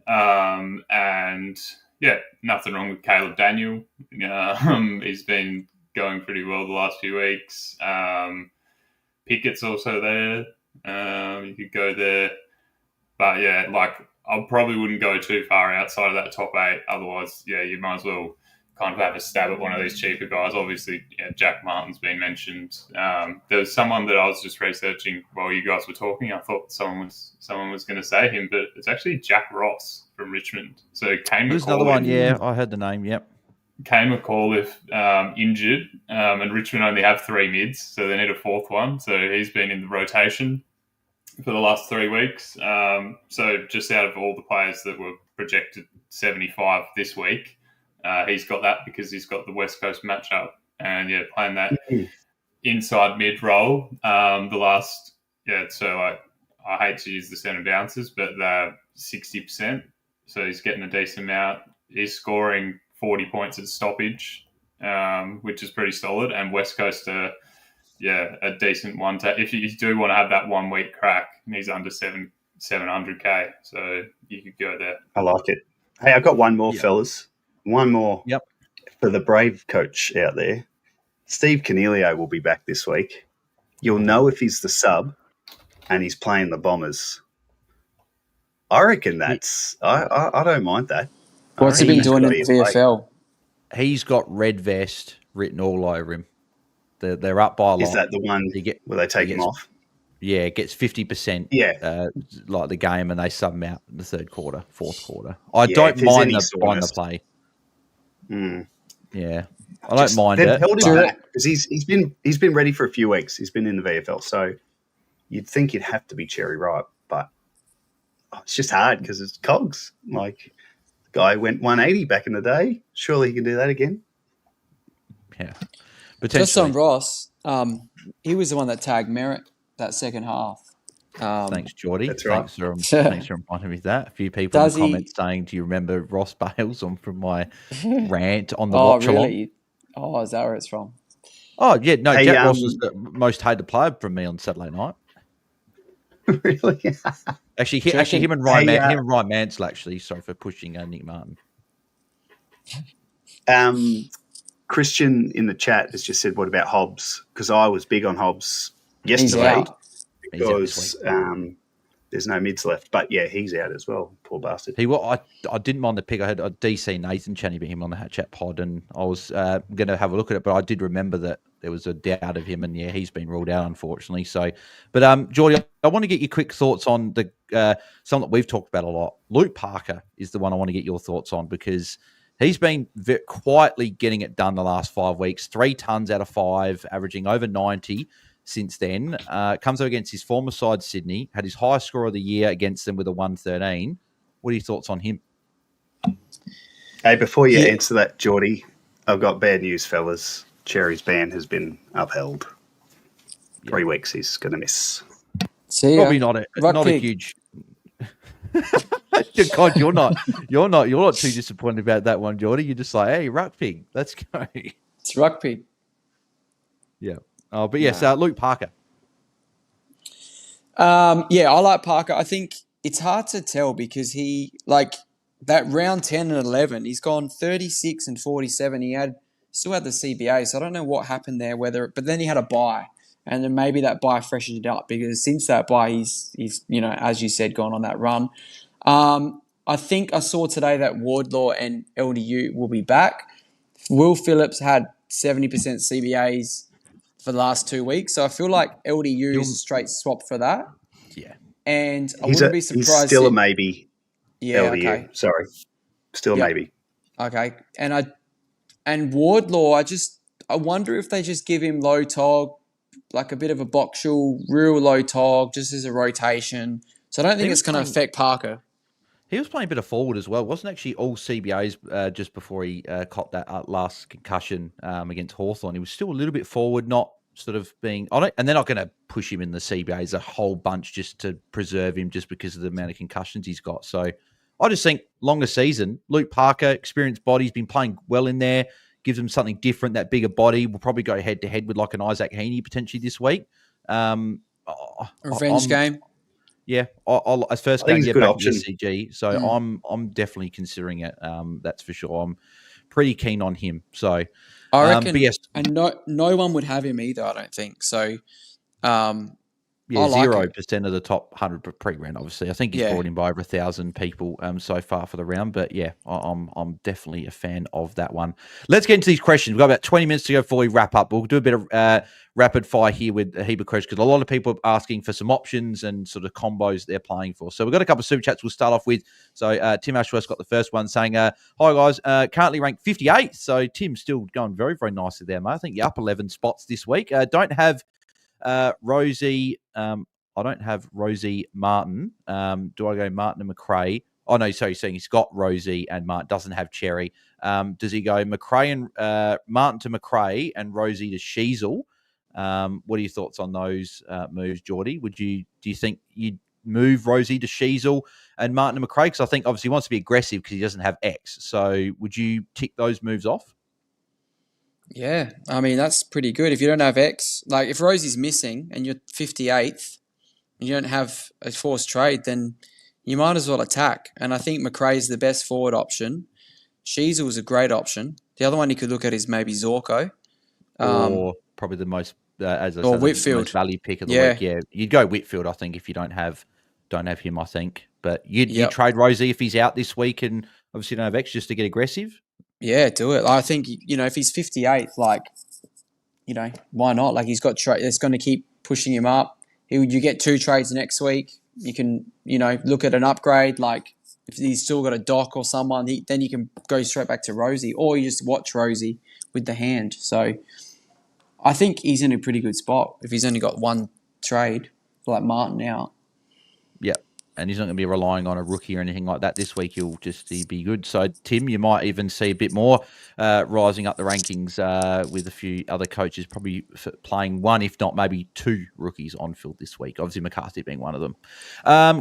And yeah, nothing wrong with Caleb Daniel. He's been going pretty well the last few weeks. Pickett's also there. You could go there. But yeah, I probably wouldn't go too far outside of that top 8. Otherwise, yeah, you might as well kind of have a stab at one of these cheaper guys. Obviously, Jack Martin's been mentioned. There was someone that I was just researching while you guys were talking. I thought someone was going to say him, but it's actually Jack Ross from Richmond. So Kane McAuliffe. There's another one, yeah. I heard the name, yep. Kane McAuliffe injured, and Richmond only have 3 mids, so they need a 4th one. So he's been in the rotation for the last 3 weeks. So just out of all the players that were projected 75 this week, he's got that because he's got the West Coast matchup. And, playing that inside mid role. I hate to use the centre bounces, but they're 60%. So he's getting a decent amount. He's scoring 40 points at stoppage, which is pretty solid. And West Coast are a decent one. If you do want to have that 1 week crack, and he's under 700k, so you could go there. I like it. Hey, I've got one more, fellas. One more. Yep. For the brave coach out there, Steve Cornelio will be back this week. You'll know if he's the sub and he's playing the Bombers. I reckon that's. I don't mind that. What's he been doing in the VFL? He's got red vest written all over him. They're up by a lot. Is that the one where they take him off? Yeah, it gets 50%. Yeah, like the game, and they sub him out in the 3rd quarter, 4th quarter. I don't mind the play. Yeah, I don't mind it. They've held him back because he's been ready for a few weeks. He's been in the VFL, so you'd think he'd have to be cherry ripe, but it's just hard because it's cogs. Like, the guy went 180 back in the day. Surely he can do that again. Yeah. Just on Ross, he was the one that tagged Merritt that second half. Thanks, Jordy. That's right. Thanks for reminding me of that. A few people in the comments saying, do you remember Ross Bales from my rant on the watch along? Oh, is that where it's from? Oh, yeah. No, Jack Ross was the most hated player from me on Saturday night. Really? Actually, him and Ryan Mansell, actually. Sorry for pushing Nick Martin. Christian in the chat has just said, what about Hobbs? Because I was big on Hobbs yesterday because there's no mids left. But, yeah, he's out as well, poor bastard. I didn't mind the pick. I had a DC Nathan chatting about him on the Hat Chat pod, and I was going to have a look at it, but I did remember that there was a doubt of him, and, yeah, he's been ruled out, unfortunately. So, but, Jordy, I want to get your quick thoughts on something that we've talked about a lot. Luke Parker is the one I want to get your thoughts on because – he's been quietly getting it done the last 5 weeks, 3 tons out of 5, averaging over 90 since then. Comes up against his former side, Sydney, had his highest score of the year against them with a 113. What are your thoughts on him? Hey, before you answer that, Jordy, I've got bad news, fellas. Cherry's ban has been upheld. 3 weeks he's going to miss. Probably not a huge... God, you're not too disappointed about that one, Jordy. You're just like, hey, Ruck Pig, let's go. It's Ruck Pig. Yeah. Oh, but yes, Luke Parker. I like Parker. I think it's hard to tell because he, that round 10 and 11, he's gone 36 and 47. He still had the CBA, so I don't know what happened there, but then he had a bye. And then maybe that bye freshened it up because since that bye, he's as you said, gone on that run. I I think I saw today that Wardlaw and LDU will be back. Will Phillips had 70% CBAs for the last 2 weeks, so I feel like LDU is a straight swap for that. Yeah. And I He's wouldn't be surprised. still a maybe. Yeah, LDU. okay. Sorry. Still a maybe. Okay. And Wardlaw, I wonder if they just give him low tog, like a bit of a box shul, real low tog, just as a rotation. So I don't think it's going to affect Parker. He was playing a bit of forward as well. It wasn't actually all CBAs just before he caught that last concussion against Hawthorn. He was still a little bit forward, not sort of being on it. And they're not going to push him in the CBAs a whole bunch just to preserve him just because of the amount of concussions he's got. So I just think longer season, Luke Parker, experienced body, he's been playing well in there, gives him something different, that bigger body. Will probably go head-to-head with like an Isaac Heaney potentially this week. Revenge game. Yeah, as first game, back option. To the SCG, so I'm definitely considering it. That's for sure. I'm pretty keen on him. So I reckon, yes. and no one would have him either. I don't think so. 0% of the top 100 pre-round. Obviously, I think he's brought in by over 1,000 people so far for the round. But yeah, I'm definitely a fan of that one. Let's get into these questions. We've got about 20 minutes to go before we wrap up. We'll do a bit of rapid fire here with a heap of questions because a lot of people are asking for some options and sort of combos they're playing for. So we've got a couple of super chats we'll start off with. So Tim Ashworth's got the first one saying, hi guys, currently ranked 58th. So Tim's still going very, very nicely there, mate. I think you're up 11 spots this week. Don't have Rosie, I don't have Rosie Martin. Do I go Martin and McRae? Oh, no, so he's saying he's got Rosie and Martin, doesn't have Cherry. Does he go McRae and Martin to McRae and Rosie to Sheasel? What are your thoughts on those moves, Jordy? Do you think you'd move Rosie to Sheasel and Martin to McRae? Because I think obviously he wants to be aggressive because he doesn't have X. So would you tick those moves off? Yeah, I mean, that's pretty good. If you don't have X, like if Rosie's missing and you're 58th and you don't have a forced trade, then you might as well attack. And I think McRae's the best forward option. Sheasel is a great option. The other one you could look at is maybe Zorko. Or probably the most, as I or said, Whitfield. The most value pick of the week. Yeah, you'd go Whitfield, I think, if you don't have him, I think. But you'd trade Rosie if he's out this week and obviously don't have X just to get aggressive? Yeah, do it. I think, if he's 58th, why not? Like, he's got it's going to keep pushing him up. You get 2 trades next week. You can, look at an upgrade. Like, if he's still got a doc or someone, then you can go straight back to Rosie, or you just watch Rosie with the hand. So, I think he's in a pretty good spot if he's only got 1 trade, like Martin out. Yep. And he's not going to be relying on a rookie or anything like that this week. He'll be good. So, Tim, you might even see a bit more rising up the rankings with a few other coaches probably playing 1, if not maybe 2 rookies on field this week. Obviously, McCarthy being one of them.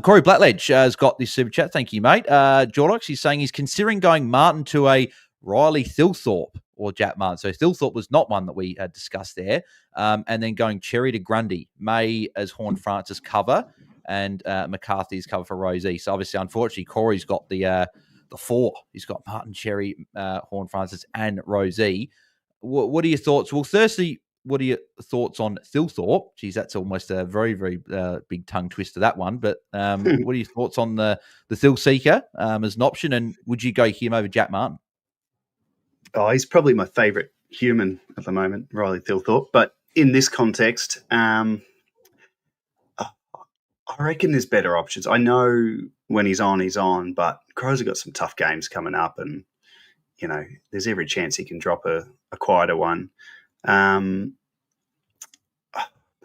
Corey Blackledge has got this super chat. Thank you, mate. Jordox, he's saying he's considering going Martin to a Riley Thilthorpe or Jack Martin. So Thilthorpe was not one that we had discussed there. And then going Cherry to Grundy, May as Horn Francis cover, and McCarthy's cover for Rosie. So obviously, unfortunately, Corey's got the 4. He's got Martin, Cherry, Horn Francis, and Rosie. What are your thoughts? Well, firstly, what are your thoughts on Thilthorpe? Geez, that's almost a very, very big tongue twister, that one. But what are your thoughts on the Thil Seeker as an option? And would you go him over Jack Martin? Oh, he's probably my favourite human at the moment, Riley Thilthorpe. But in this context, I reckon there's better options. I know when he's on, but Crows have got some tough games coming up, and there's every chance he can drop a quieter one.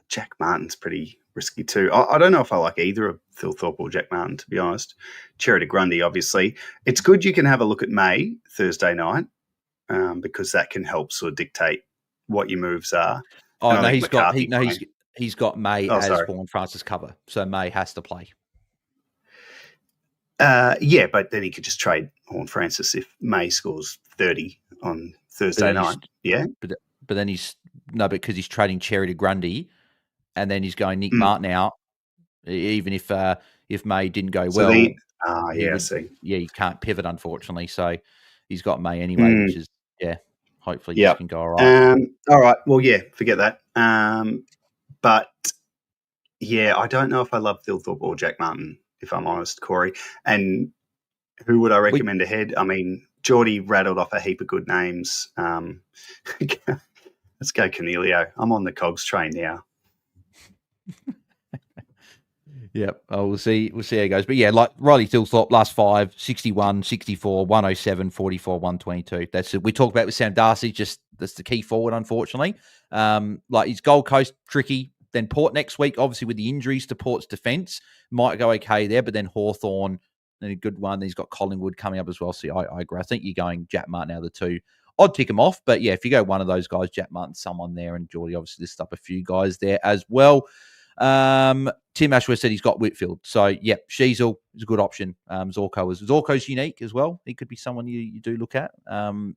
Jack Martin's pretty risky too. I don't know if I like either of Thilthorpe or Jack Martin, to be honest. Cherry to Grundy, obviously. It's good you can have a look at May Thursday night because that can help sort of dictate what your moves are. Oh, no, he's got May as Horn Francis cover, so May has to play. Yeah, but then he could just trade Horn Francis if May scores 30 on Thursday night. Yeah, but then because he's trading Cherry to Grundy, and then he's going Nick Martin out. Even if May didn't go well, I see. Yeah, he can't pivot, unfortunately. So he's got May anyway, which is hopefully just can go all right. All right. Well, yeah, forget that. But yeah, I don't know if I love Thilthorpe or Jack Martin, if I'm honest, Corey. And Who would I recommend ahead? I mean, Jordy rattled off a heap of good names. Let's go Cornelio. I'm on the Cogs train now. Yep. Oh, we'll see how it goes. But yeah, like Riley Tilthorpe, last 5, 61, 64, 107, 44, 122. That's it. We talked about with Sam Darcy, just that's the key forward, unfortunately. Like his Gold Coast, tricky. Then Port next week, obviously with the injuries to Port's defence, might go okay there, but then Hawthorn, then a good one. Then he's got Collingwood coming up as well. So I agree. I think you're going Jack Martin out of the two. I'd tick him off. But yeah, if you go one of those guys, Jack Martin, someone there, and Jordy obviously listed up a few guys there as well. Tim Ashworth said he's got Whitfield. So, yep, Sheasel is a good option. Zorko's unique as well. He could be someone you do look at.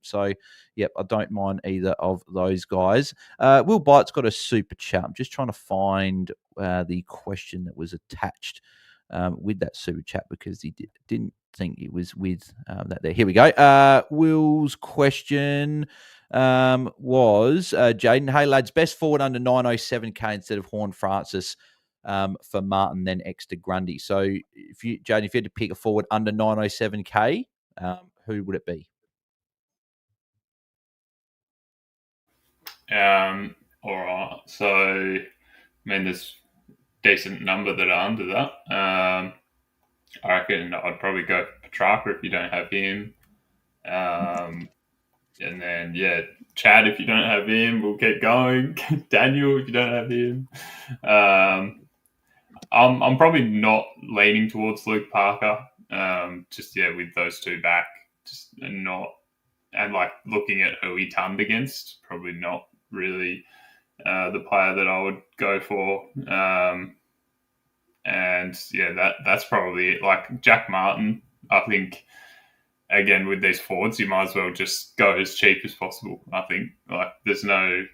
So, yep, I don't mind either of those guys. Will Byte's got a super chat. I'm just trying to find the question that was attached with that super chat because he didn't think it was with that there. Here we go. Will's question was Jaiden, hey lads, best forward under 907k instead of Horn Francis for Martin, then Exeter Grundy. So if you had to pick a forward under 907k, who would it be? All right. So I mean, there's decent number that are under that. I reckon I'd probably go Petrarca if you don't have him. And then, yeah, Chad, if you don't have him, we'll keep going. Daniel, if you don't have him. I'm probably not leaning towards Luke Parker. With those two back, and like looking at who he tunned against, probably not really the player that I would go for. That's probably it. Like Jack Martin, I think. Again, with these forwards, you might as well just go as cheap as possible. I think there's not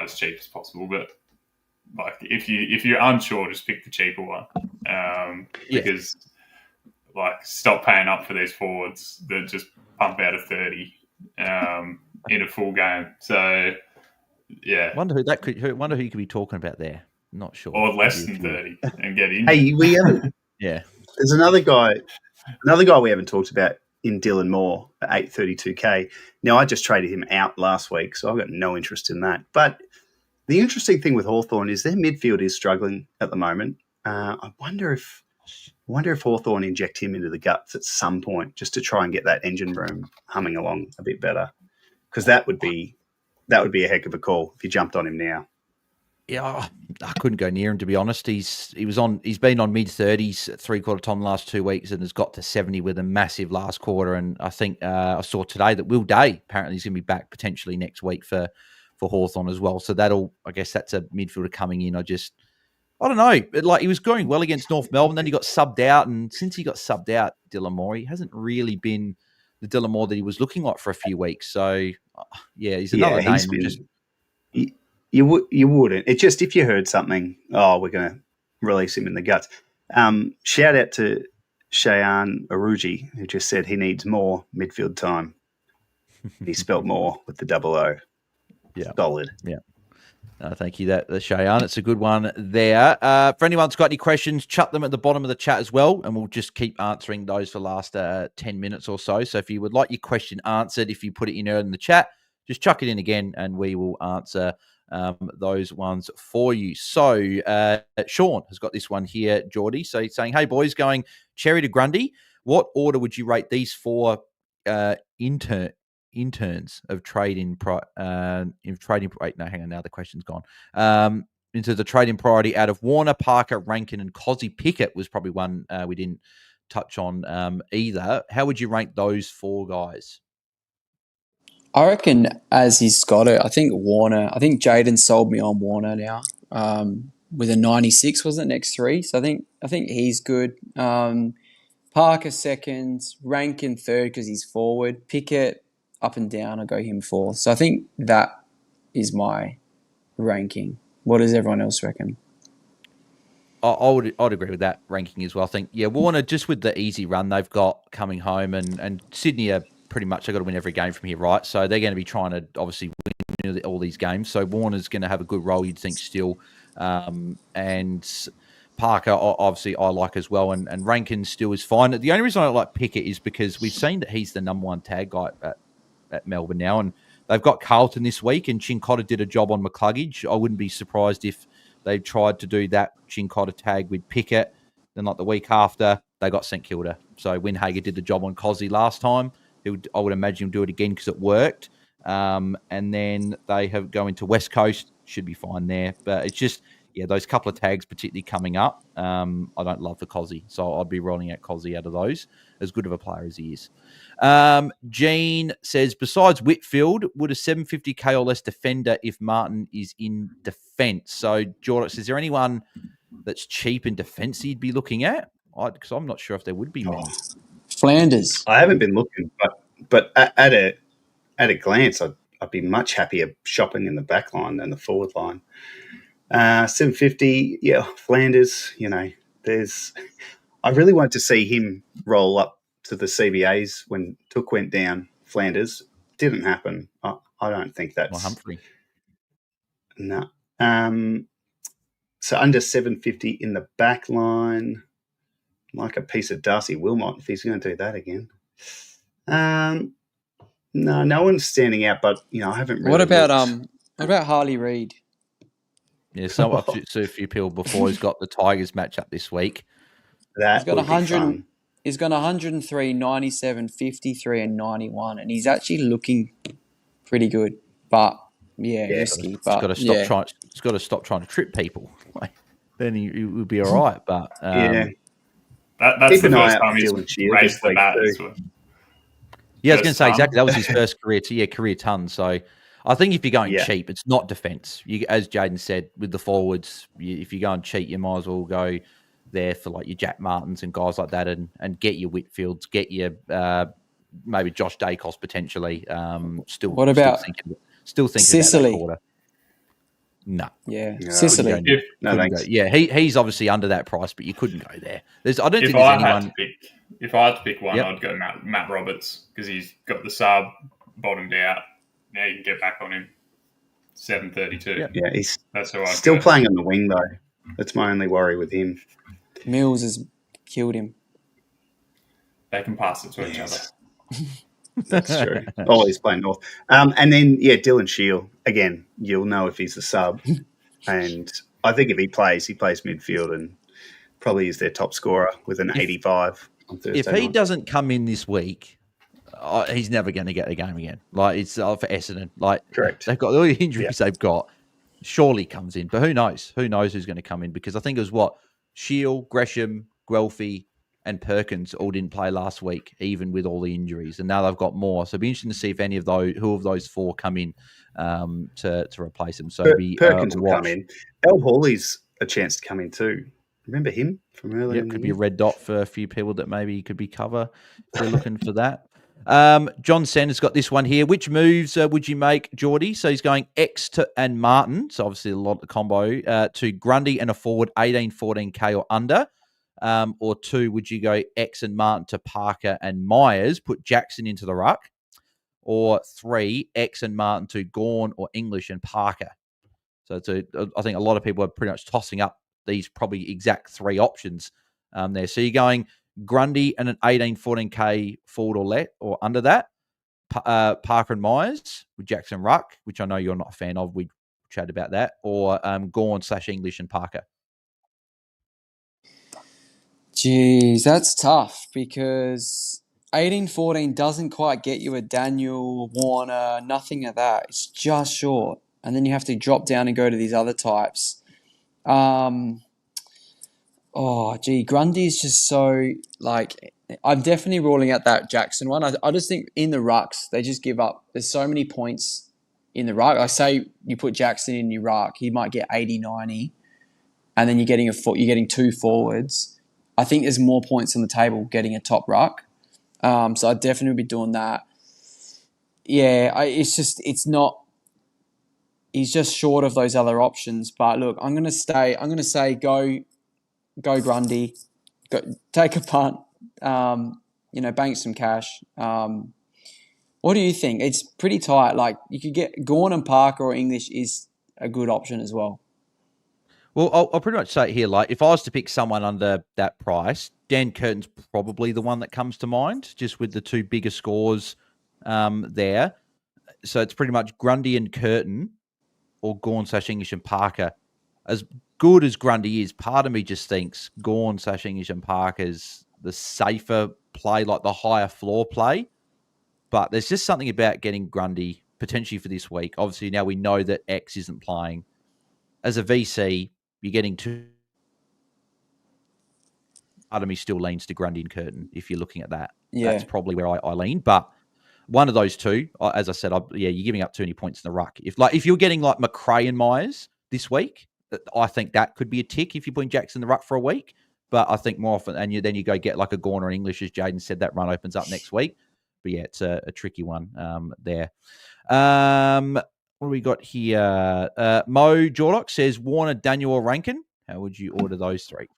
as cheap as possible, but like if you're unsure, just pick the cheaper one. Because like stop paying up for these forwards that just pump out of 30 in a full game. So yeah, Wonder who you could be talking about there. Not sure. Or less than 30 and get in. Hey, we haven't. Yeah, there's another guy we haven't talked about in Dylan Moore at 832k. Now, I just traded him out last week, so I've got no interest in that. But the interesting thing with Hawthorn is their midfield is struggling at the moment. I wonder if Hawthorn inject him into the guts at some point just to try and get that engine room humming along a bit better, because that would be a heck of a call if you jumped on him now. Yeah, I couldn't go near him, to be honest. He's been on mid-30s 3/4 time the last 2 weeks and has got to 70 with a massive last quarter. And I think I saw today that Will Day apparently is going to be back potentially next week for Hawthorn as well. So I guess that's a midfielder coming in. I don't know. Like he was going well against North Melbourne, then he got subbed out. And since he got subbed out, Dylan Moore, he hasn't really been the Dylan Moore that he was looking like for a few weeks. So, he's another name. You wouldn't. It's just if you heard something, we're going to release him in the guts. Shout out to Shayan Aruji, who just said he needs more midfield time. He spelt more with the double O. Yeah. Solid. Yeah. Thank you, the Shayan. It's a good one there. For anyone that's got any questions, chuck them at the bottom of the chat as well, and we'll just keep answering those for the last 10 minutes or so. So if you would like your question answered, if you put it in early in the chat, just chuck it in again, and we will answer those ones for you. So Sean has got this one here, Jordy. So he's saying, hey boys, going Cherry to Grundy, what order would you rate these four interns of trading wait, no, hang on, now the question's gone. Into the trading priority out of Warner, Parker, Rankin, and Cozzy. Pickett was probably one we didn't touch on either. How would you rank those four guys? I reckon as he's got it, I think Jaiden sold me on Warner now with a 96, wasn't it, next 3? So I think he's good. Parker second, Rankin third because he's forward. Pickett up and down, I'll go him fourth. So I think that is my ranking. What does everyone else reckon? I'd agree with that ranking as well. I think, Warner, just with the easy run they've got coming home, and Sydney are pretty much, they've got to win every game from here, right? So they're going to be trying to obviously win all these games. So Warner's going to have a good role, you'd think, still. And Parker, obviously, I like as well, and Rankin still is fine. The only reason I like Pickett is because we've seen that he's the number one tag guy at Melbourne now, and they've got Carlton this week, and Chincotta did a job on McCluggage. I wouldn't be surprised if they tried to do that Chincotta tag with Pickett. Then, like the week after, they got St Kilda. So Windhager did the job on Cozzy last time. I would imagine he'll do it again because it worked. And then they have go into West Coast. Should be fine there. But it's just, those couple of tags particularly coming up. I don't love the Cozzy. So I'd be rolling out Cozzy out of those, as good of a player as he is. Gene says, besides Whitfield, would a 750k or less defender if Martin is in defence? So, Jordox, is there anyone that's cheap in defence you'd be looking at? Because I'm not sure if there would be many. Flanders. I haven't been looking, but at a glance, I'd be much happier shopping in the back line than the forward line. 750, Flanders. I really want to see him roll up to the CBAs when Took went down. Flanders didn't happen. I don't think that's Humphrey. No. So under 750 in the back line, like a piece of Darcy Wilmot if he's going to do that again. No one's standing out, but I haven't really. What about Harley Reid? Yeah, I've seen a few people before. He's got the Tigers match up this week. He's got 100. He's got 103, 97, 53, and 91, and he's actually looking pretty good. But risky. He's got to stop trying. He's got to stop trying to trip people. Then he would be all right. But that's the first time he's raised the bat. Yeah, I was going to say exactly. That was his first career ton. So I think if you're going cheap, it's not defence. As Jaiden said, with the forwards, if you're going cheap, you might as well go there for like your Jack Martins and guys like that, and get your Whitfields, get your maybe Josh Dacos potentially. What about still thinking Sicily? About that quarter. No. Yeah, Sicily. He's obviously under that price, but you couldn't go there. If I had to pick one, I'd go Matt Roberts because he's got the sub bottomed out. Now you can get back on him. 732. Yeah, he's that's still playing on the wing though. That's my only worry with him. Mills has killed him. They can pass it to each other. That's true. He's playing North. And then, Dylan Shield. Again, you'll know if he's a sub. And I think if he plays midfield and probably is their top scorer with an 85 on Thursday If he doesn't come in this week, he's never going to get a game again. Like, it's for Essendon. Like, correct. They've got all the injuries they've got. Surely comes in. But who knows? Who knows who's going to come in? Because I think it was Shield, Gresham, Guelphy, and Perkins all didn't play last week, even with all the injuries. And now they've got more. So it'll be interesting to see if who of those four come in to replace them. So Perkins will come in. El Hawley's a chance to come in too. Remember him from earlier? Yeah, could be a red dot for a few people that maybe could be cover if they're looking for that. John Sanders got this one here. Which moves would you make, Jordy? So he's going X and Martin. So obviously a lot of combo to Grundy and a forward 18, 14K or under. Or 2, would you go X and Martin to Parker and Myers, put Jackson into the ruck? Or 3, X and Martin to Gawn or English and Parker? So I think a lot of people are pretty much tossing up these probably exact 3 options there. So you're going Grundy and an 18, 14K forward or under that, Parker and Myers with Jackson ruck, which I know you're not a fan of. We chatted about that. Or Gawn / English and Parker. Jeez, that's tough because 18-14 doesn't quite get you a Daniel, Warner, nothing of that. It's just short. And then you have to drop down and go to these other types. Grundy is just so, I'm definitely ruling out that Jackson one. I just think in the rucks, they just give up. There's so many points in the ruck. I say you put Jackson in your ruck, he might get 80, 90, and then you're getting 2 forwards. I think there's more points on the table getting a top ruck. So I'd definitely be doing that. Yeah, it's not. He's just short of those other options. But look, I'm going to say go Grundy, take a punt. Bank some cash. What do you think? It's pretty tight. Like you could get Gawn and Parker or English is a good option as well. Well, I'll pretty much say it here. Like, if I was to pick someone under that price, Dan Curtin's probably the one that comes to mind, just with the two bigger scores there. So it's pretty much Grundy and Curtin, or Gawn/English and Parker. As good as Grundy is, part of me just thinks Gawn/English and Parker's the safer play, like the higher floor play. But there's just something about getting Grundy potentially for this week. Obviously, now we know that X isn't playing. As a VC, you're getting two. Part of me still leans to Grundy and Curtin if you're looking at that. Yeah. That's probably where I lean. But one of those two, as I said, you're giving up too many points in the ruck. If you're getting like McRae and Myers this week, I think that could be a tick if you put Jackson in the ruck for a week. But I think more often, and then you go get like a Gorner in English, as Jaiden said, that run opens up next week. But yeah, it's a tricky one there. What do we got here? Mo Jordox says Warner, Daniel, or Rankin. How would you order those three?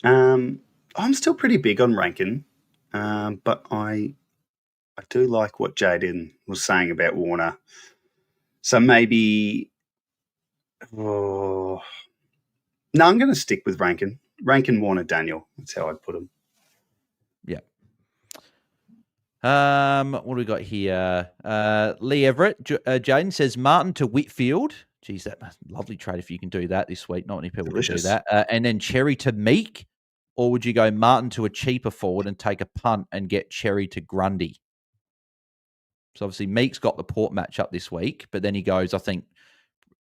I'm still pretty big on Rankin, but I do like what Jaiden was saying about Warner. So maybe... no, I'm going to stick with Rankin. Rankin, Warner, Daniel. That's how I'd put them. Yeah. What do we got here? Lee Everett, Jaiden says Martin to Whitfield. Geez, that's a lovely trade if you can do that this week. Not many people can do that. And then Cherry to Meek, or would you go Martin to a cheaper forward and take a punt and get Cherry to Grundy? So obviously Meek's got the Port matchup this week, but then he goes, I think,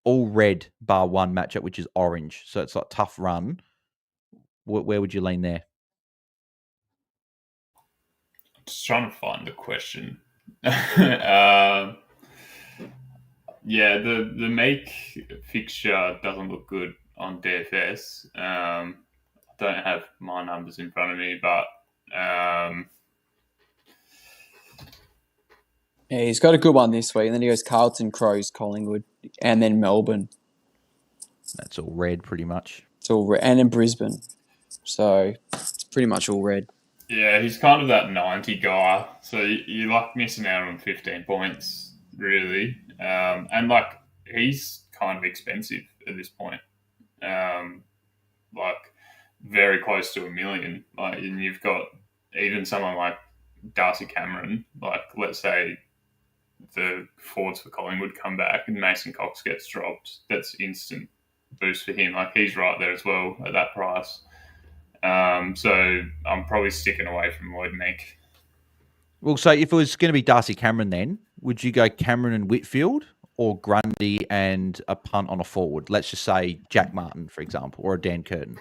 all red bar one matchup, which is orange. So it's like tough run. Where would you lean there? Just trying to find the question. Yeah, the Meek fixture doesn't look good on DFS. I don't have my numbers in front of me, but yeah, he's got a good one this week, and then he goes Carlton, Crows, Collingwood, and then Melbourne. That's all red, pretty much. It's all red, and in Brisbane, so it's pretty much all red. Yeah, he's kind of that 90 guy, so you're like missing out on 15 points, really. And like he's kind of expensive at this point, like very close to $1 million. Like, and you've got even someone like Darcy Cameron. Like, let's say the forwards for Collingwood come back and Mason Cox gets dropped. That's instant boost for him. Like, he's right there as well at that price. So I'm probably sticking away from Lloyd Meek. Well, so if it was going to be Darcy Cameron, then would you go Cameron and Whitfield, or Grundy and a punt on a forward? Let's just say Jack Martin, for example, or a Dan Curtin.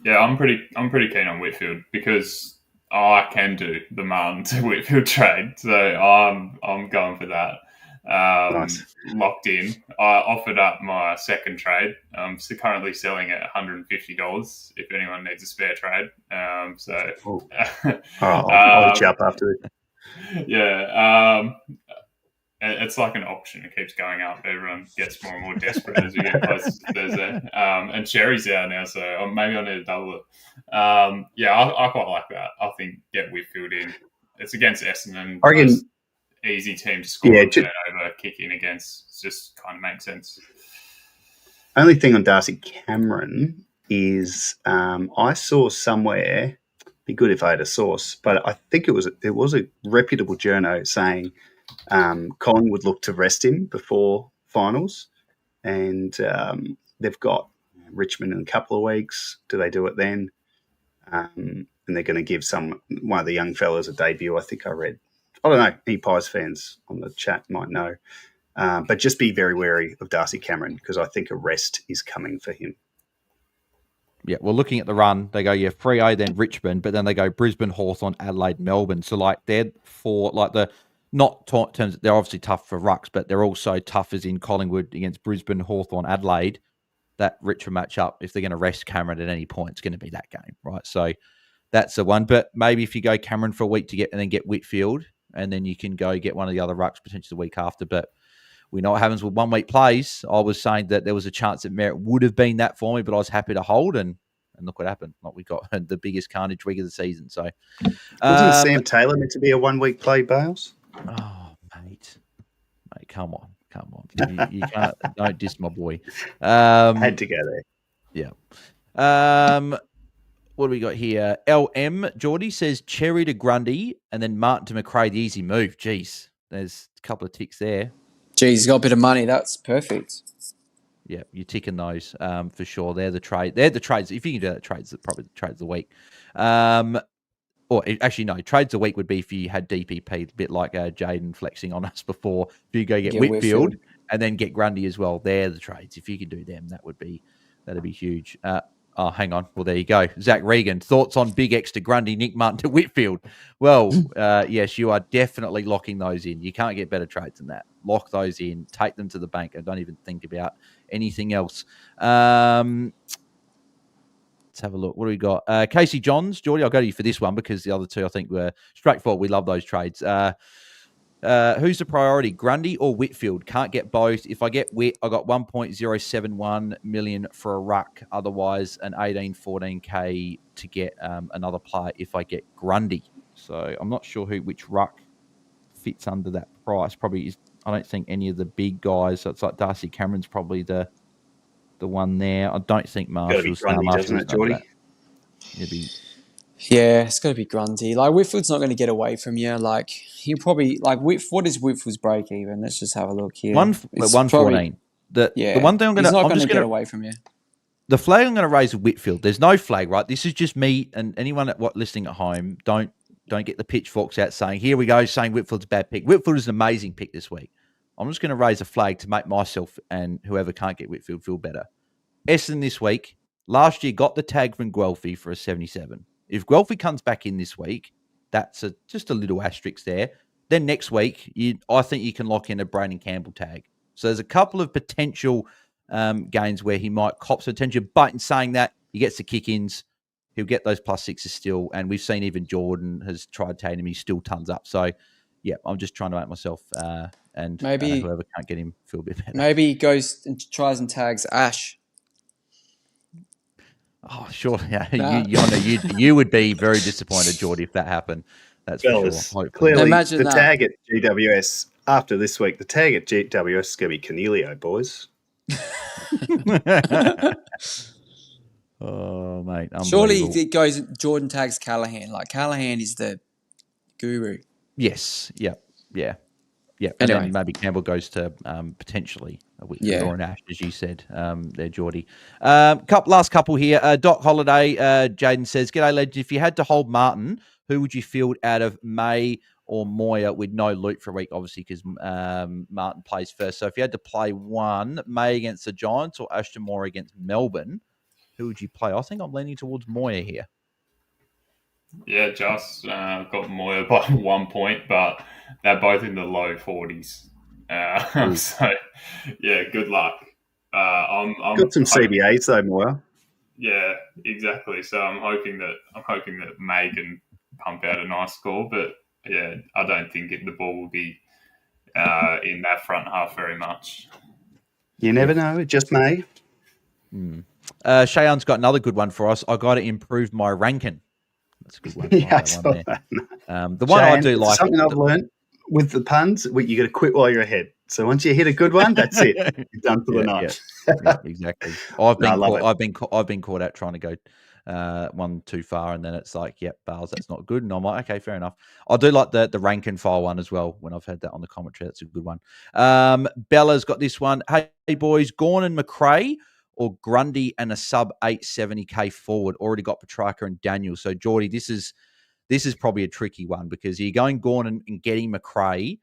Yeah, I'm pretty keen on Whitfield because I can do the Martin to Whitfield trade, so I'm going for that. Nice. Locked in. I offered up my second trade. I'm currently selling at $150 if anyone needs a spare trade. I'll hit you up after it. Yeah. It's like an auction. It keeps going up. Everyone gets more and more desperate as we get closer to Thursday. And Cherry's out now, so maybe I need to double it. I quite like that. I think get Whitfield in. It's against Essendon. I reckon easy team to score turnover, kick in against. It just kind of makes sense. Only thing on Darcy Cameron is I saw somewhere, be good if I had a source, but I think it was a reputable journo saying Collingwood look to rest him before finals, and they've got Richmond in a couple of weeks. Do they do it then? And they're going to give one of the young fellas a debut, I think I read. I don't know. Any Pies fans on the chat might know. But just be very wary of Darcy Cameron because I think a rest is coming for him. Yeah, well, looking at the run, they go, Freo, then Richmond, but then they go Brisbane, Hawthorn, Adelaide, Melbourne. So, like, they're for, like, terms, they're obviously tough for rucks, but they're also tough as in Collingwood against Brisbane, Hawthorn, Adelaide. That Richmond matchup, if they're going to rest Cameron at any point, it's going to be that game, right? So that's the one. But maybe if you go Cameron for a week and then get Whitfield, and then you can go get one of the other rucks potentially the week after. But we know what happens with 1 week plays. I was saying that there was a chance that Merritt would have been that for me, but I was happy to hold, and look what happened. Like, we got the biggest carnage week of the season. So wasn't Sam Taylor meant to be a 1 week play, Bales? Oh, mate, come on. come on. You can't. Don't diss my boy. I had to go there. Yeah. What do we got here? LM Jordy says Cherry to Grundy and then Martin to McRae, the easy move. Jeez, there's a couple of ticks there. Geez, he's got a bit of money. That's perfect. Yeah, you're ticking those for sure. They're the trades. If you can do that, trades are probably the trades of the week. Actually, no, trades of the week would be if you had DPP, a bit like Jaiden flexing on us before. If you go get Whitfield and then get Grundy as well, they're the trades. If you could do them, that'd be huge. Hang on. Well, there you go. Zach Regan, thoughts on Big X to Grundy, Nick Martin to Whitfield? Well, yes, you are definitely locking those in. You can't get better trades than that. Lock those in, take them to the bank, and don't even think about anything else. Let's have a look. What do we got? Casey Johns, Jordy, I'll go to you for this one because the other two I think were straightforward. We love those trades. Who's the priority, Grundy or Whitfield? Can't get both. If I get Whit, I got 1.071 million for a ruck. Otherwise, an 14K to get another player if I get Grundy. So I'm not sure which ruck fits under that price. Probably is. I don't think any of the big guys. So it's like Darcy Cameron's probably the one there. I don't think Marshall's. Grundy, doesn't it, Jordy? Yeah, it's got to be Grundy. Like, Whitfield's not going to get away from you. Like, he'll probably... Like, what is Whitfield's break even? Let's just have a look here. 114. The one thing he's not going to get away from you. The flag I'm going to raise with Whitfield, there's no flag, right? This is just me and anyone listening at home, don't get the pitchforks out saying, here we go, saying Whitfield's a bad pick. Whitfield is an amazing pick this week. I'm just going to raise a flag to make myself and whoever can't get Whitfield feel better. Essendon this week, last year got the tag from Guelphy for a 77. If Guelphy comes back in this week, that's just a little asterisk there. Then next week, I think you can lock in a Brayden Campbell tag. So there's a couple of potential gains where he might cop some attention. But in saying that, he gets the kick-ins. He'll get those +6s still. And we've seen even Jordan has tried taking him. He still tons up. So, yeah, I'm just trying to make myself and maybe whoever can't get him feel a bit better. Maybe he goes and tries and tags Ash. Oh, sure. Yeah, nah. you would be very disappointed, Jordy, if that happened. That's for sure. Clearly, imagine the tag at GWS after this week. The tag at GWS is going to be Cornelio, boys. Oh, mate! Surely it goes. Jordan tags Callahan. Like, Callahan is the guru. Yes. Yeah. And then maybe Campbell goes to potentially a Whitfield or an Ash, as you said there, Jordy. Last couple here. Doc Holiday, Jaiden says, "G'day, legend. If you had to hold Martin, who would you field out of May or Moyer with no loot for a week? Obviously, because Martin plays first. So if you had to play one, May against the Giants or Ashton Moore against Melbourne, who would you play? I think I'm leaning towards Moyer here. Yeah, just got Moyer by 1 point, but they're both in the low 40s. So, yeah, good luck. I'm got some CBAs though, Moyer. Yeah, exactly. So I'm hoping that May can pump out a nice score, but yeah, I don't think the ball will be in that front half very much. You never know. It just may. Shayan's got another good one for us. I got to improve my ranking. That's a good one. Yeah, I saw that. The one Shayan, I do like. Something I've learned with the puns, you got to quit while you're ahead. So once you hit a good one, that's it. You're done for the night. Yeah, exactly. I've been caught out trying to go one too far, and then it's like, yep, Bales, that's not good. And I'm like, okay, fair enough. I do like the rank and file one as well. When I've had that on the commentary, that's a good one. Bella's got this one. Hey boys, Gawn and McRae or Grundy and a sub 870k forward. Already got Petrarca and Daniel. So Jordy, this is probably a tricky one because you're going Gawn and getting McRae,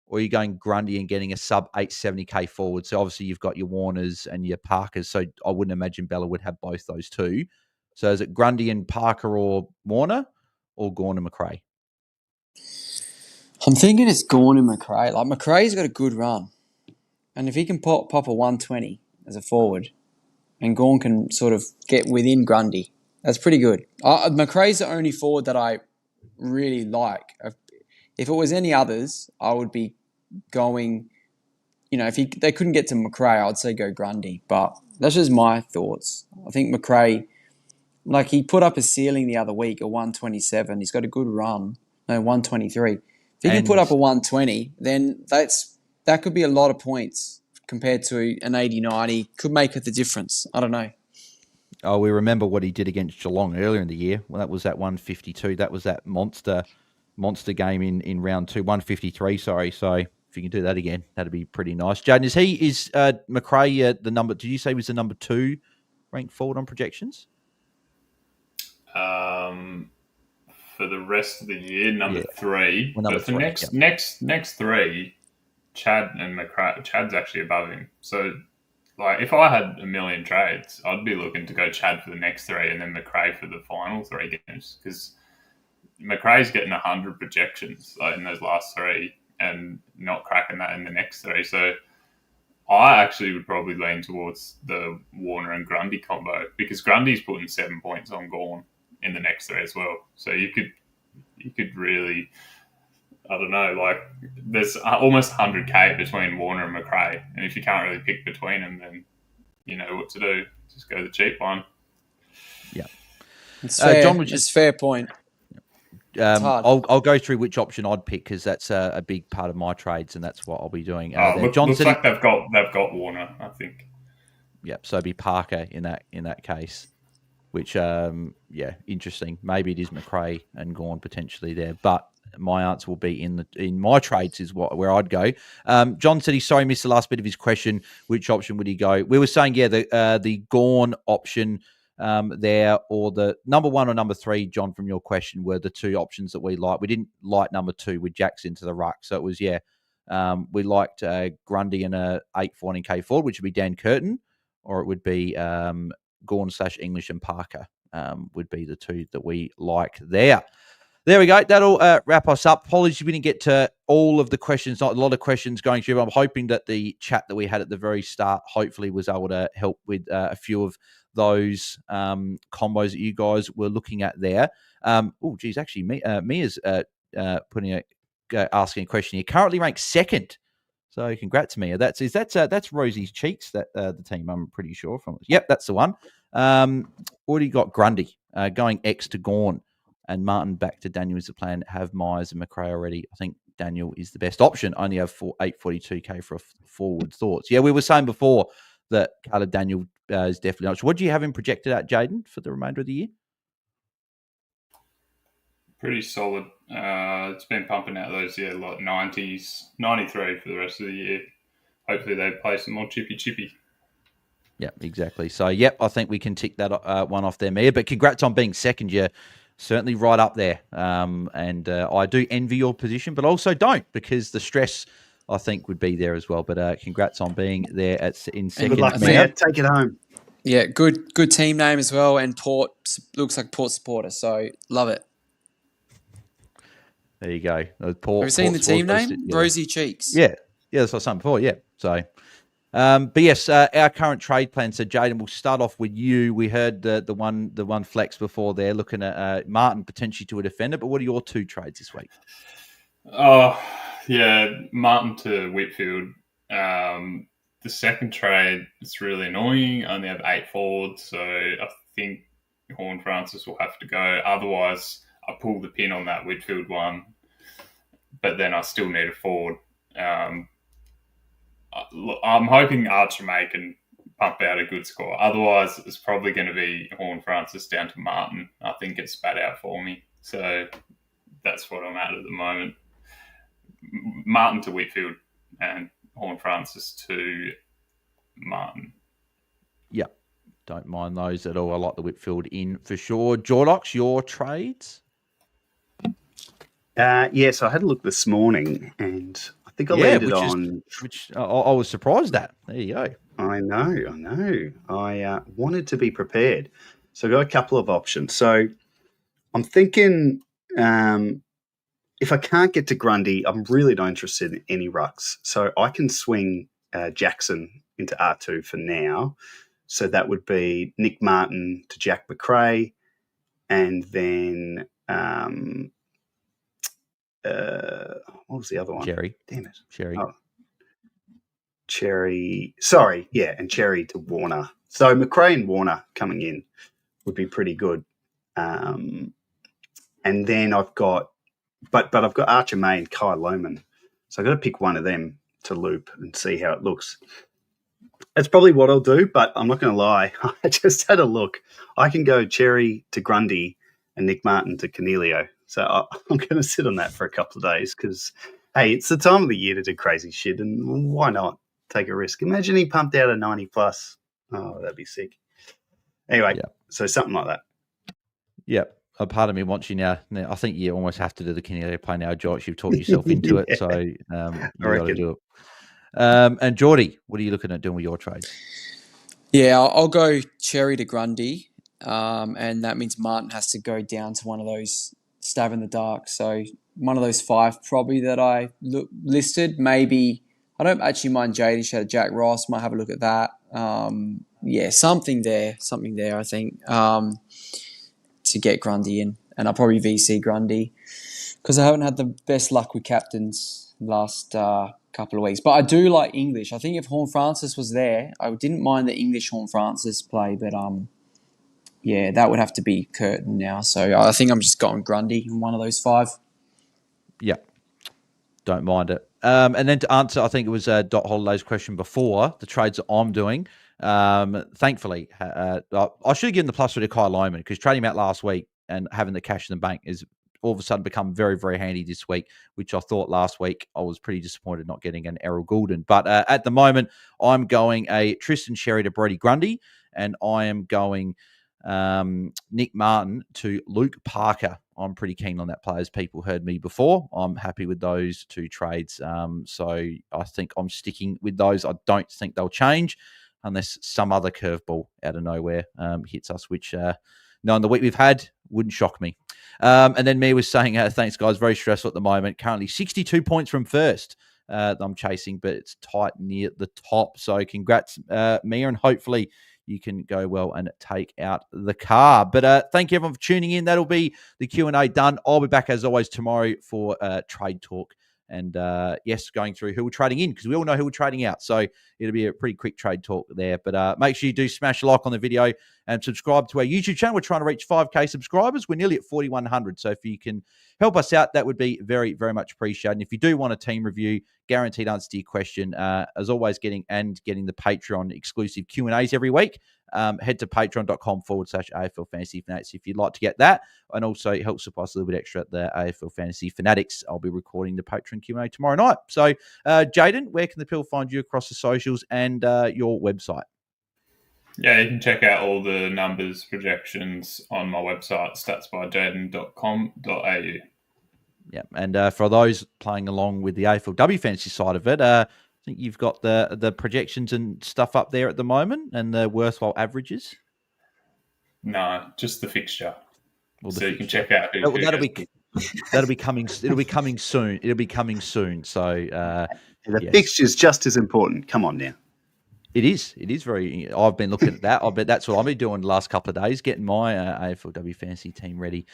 or you're going Grundy and getting a sub 870k forward. So obviously you've got your Warners and your Parkers. So I wouldn't imagine Bella would have both those two. So is it Grundy and Parker or Warner, or Gawn and McRae? I'm thinking it's Gawn and McRae. Like, McRae's got a good run. And if he can pop a 120 as a forward, and Gawn can sort of get within Grundy, that's pretty good. McRae's the only forward that I really like. If it was any others, I would be going, if they couldn't get to McRae, I'd say go Grundy. But that's just my thoughts. I think McRae, like, he put up a ceiling the other week, a 127. He's got a good run. No, 123. If he can put up a 120, then that's that could be a lot of points compared to an 80-90. Could make it the difference. I don't know. Oh, we remember what he did against Geelong earlier in the year. Well, that was that 152. That was that monster game in round 2, 153. Sorry. So if you can do that again, that'd be pretty nice. Jaden, is McRae the number? Did you say he was the number 2 ranked forward on projections? For the rest of the year, number 3. Well, number but for 3, next 3, Chad and McRae. Chad's actually above him. So, like, if I had a million trades, I'd be looking to go Chad for the next 3 and then McRae for the final 3 games, because McRae's getting 100 projections in those last 3 and not cracking that in the next 3. So I actually would probably lean towards the Warner and Grundy combo, because Grundy's putting 7 points on Gawn in the next 3 as well. So you could really, I don't know, like, there's almost 100k between Warner and McRae, and if you can't really pick between them, then you know what to do. Just go the cheap one. Yeah, it's fair. John, it's fair point. I'll go through which option I'd pick, because that's a big part of my trades, and that's what I'll be doing. Looks like they've got Warner, I think. Yep. So it'd be Parker in that case, which interesting. Maybe it is McRae and Gawn potentially there, but my answer will be in my trades is where I'd go. John said he's sorry, missed the last bit of his question. Which option would he go? We were saying the Gawn option. There, or the number 1 or number 3, John, from your question, were the 2 options that we liked. We didn't like number 2 with Jackson to the ruck. So it was, we liked Grundy and a 814k forward, which would be Dan Curtin, or it would be Gawn/English and Parker would be the 2 that we like there. There we go. That'll wrap us up. Apologies we didn't get to all of the questions. Not a lot of questions going through. I'm hoping that the chat that we had at the very start hopefully was able to help with a few of those combos that you guys were looking at there. Actually, Mia's asking a question here. Currently ranked 2nd. So congrats, Mia. That's Rosie's Cheeks, that the team, I'm pretty sure. Yep, that's the one. Already got Grundy going X to Gawn, and Martin back to Daniel is the plan. Have Myers and McRae already. I think Daniel is the best option. Only have 842k for forward thoughts. Yeah, we were saying before that Caleb Daniel is definitely not. So what do you have him projected at, Jaden, for the remainder of the year? Pretty solid. It's been pumping out those, like 90s, 93 for the rest of the year. Hopefully they play some more chippy. Yeah, exactly. So, I think we can tick that one off there, Mia. But congrats on being 2nd. You're certainly right up there. And I do envy your position, but also don't, because the stress, I think, would be there as well. But congrats on being there in 2nd. Good luck, Mia. Take it home. Yeah, good team name as well. And Port looks like Port supporter, so love it. There you go. Have you seen the team name? Yeah. Rosy Cheeks. Yeah, that's what I was saying before. Yeah. So, but yes, our current trade plan. So, Jaden, we'll start off with you. We heard the one flex before there, looking at Martin potentially to a defender. But what are your 2 trades this week? Oh, yeah, Martin to Whitfield. The second trade, it's really annoying. I only have 8 forwards, so I think Horn Francis will have to go. Otherwise, I pull the pin on that Whitfield one, but then I still need a forward. I'm hoping Archer May can pump out a good score. Otherwise, it's probably going to be Horn Francis down to Martin. I think it's spat out for me. So that's what I'm at the moment. Martin to Whitfield and Horn Francis to Martin. Yeah, don't mind those at all. I like the Whitfield in for sure. Jordox, your trades? So I had a look this morning, and I think I landed on... Which I was surprised at. There you go. I know. I wanted to be prepared. So I got a couple of options. So I'm thinking if I can't get to Grundy, I'm really not interested in any rucks. So I can swing Jackson into R2 for now. So that would be Nick Martin to Jack McRae, and then... what was the other one? Cherry. Damn it. Cherry. Oh. Cherry. Sorry. Yeah. And Cherry to Warner. So McRae and Warner coming in would be pretty good. And then I've got, but I've got Archer May and Kai Lohman. So I've got to pick one of them to loop and see how it looks. That's probably what I'll do, but I'm not going to lie. I just had a look. I can go Cherry to Grundy and Nick Martin to Cornelio. So I'm going to sit on that for a couple of days because, hey, it's the time of the year to do crazy shit, and why not take a risk? Imagine he pumped out a 90 plus. Oh, that'd be sick. Anyway, so something like that. Yep. A part of me wants you now. I think you almost have to do the Cornelio play now, Josh. You've talked yourself into it, so you got to do it. And Jordy, what are you looking at doing with your trades? Yeah, I'll go Cherry to Grundy, and that means Martin has to go down to one of those stab in the dark. So one of those 5 probably that I listed. Maybe I don't actually mind Jaiden. She had a Jack Ross. Might have a look at that. Something there. I think to get Grundy in, and I'll probably VC Grundy because I haven't had the best luck with captains last couple of weeks. But I do like English. I think if Horn Francis was there, I didn't mind the English Horn Francis play, but that would have to be Curtin now. So I think I'm just going Grundy in one of those 5. Yeah, don't mind it. And then to answer, I think it was Dot Holiday's question before, the trades that I'm doing. Thankfully, I should have given the plus to Kyle Lohman because trading him out last week and having the cash in the bank is all of a sudden become very, very handy this week, which I thought last week I was pretty disappointed not getting an Errol Goulden. But at the moment, I'm going a Tristan Sherry to Brody Grundy, and I am going Nick Martin to Luke Parker. I'm pretty keen on that player, as people heard me before. I'm happy with those 2 trades. So I think I'm sticking with those. I don't think they'll change unless some other curveball out of nowhere hits us, which knowing the week we've had wouldn't shock me. And then me was saying, thanks, guys. Very stressful at the moment. Currently 62 points from first that I'm chasing, but it's tight near the top. So congrats, Mia, and hopefully you can go well and take out the car. But thank you, everyone, for tuning in. That'll be the Q&A done. I'll be back, as always, tomorrow for trade talk. And, yes, going through who we're trading in because we all know who we're trading out. So it'll be a pretty quick trade talk there. But make sure you do smash a like on the video and subscribe to our YouTube channel. We're trying to reach 5K subscribers. We're nearly at 4,100. So if you can help us out, that would be very, very much appreciated. And if you do want a team review, guaranteed answer to your question, as always, getting the Patreon exclusive Q&As every week. Head to patreon.com/AFL Fantasy Fanatics if you'd like to get that. And also it helps supply us a little bit extra at the AFL Fantasy Fanatics. I'll be recording the Patreon Q&A tomorrow night. So, Jaiden, where can the people find you across the socials and your website? Yeah, you can check out all the numbers, projections on my website, statsbyjaiden.com.au. Yeah, and for those playing along with the AFLW fantasy side of it, I think you've got the projections and stuff up there at the moment and the worthwhile averages. No, just the fixture. Well, so you can check out. That'll be coming. It'll be coming soon. It'll be coming soon. So the fixture's just as important. Come on now. It is. It is very. I've been looking at that. I bet that's what I've been doing the last couple of days, getting my AFLW fantasy team ready.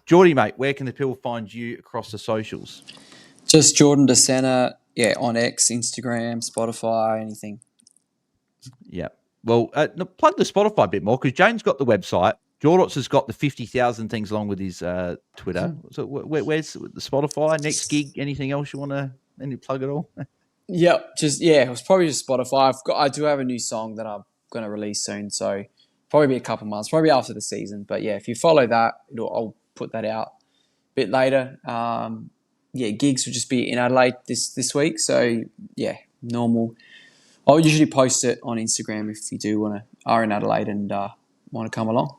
Jordy, mate, where can the people find you across the socials? Just Jordan DeSena, on X, Instagram, Spotify, anything. Yeah. Well, plug the Spotify a bit more because Jane's got the website. Jordox has got the 50,000 things along with his Twitter. So where's the Spotify? Next gig? Anything else you want to plug it all? Yep, it was probably just Spotify. I do have a new song that I'm going to release soon, so probably be a couple months, probably after the season. But yeah, if you follow that, I'll put that out a bit later. Gigs will just be in Adelaide this week, so yeah, normal. I'll usually post it on Instagram if you are in Adelaide and want to come along.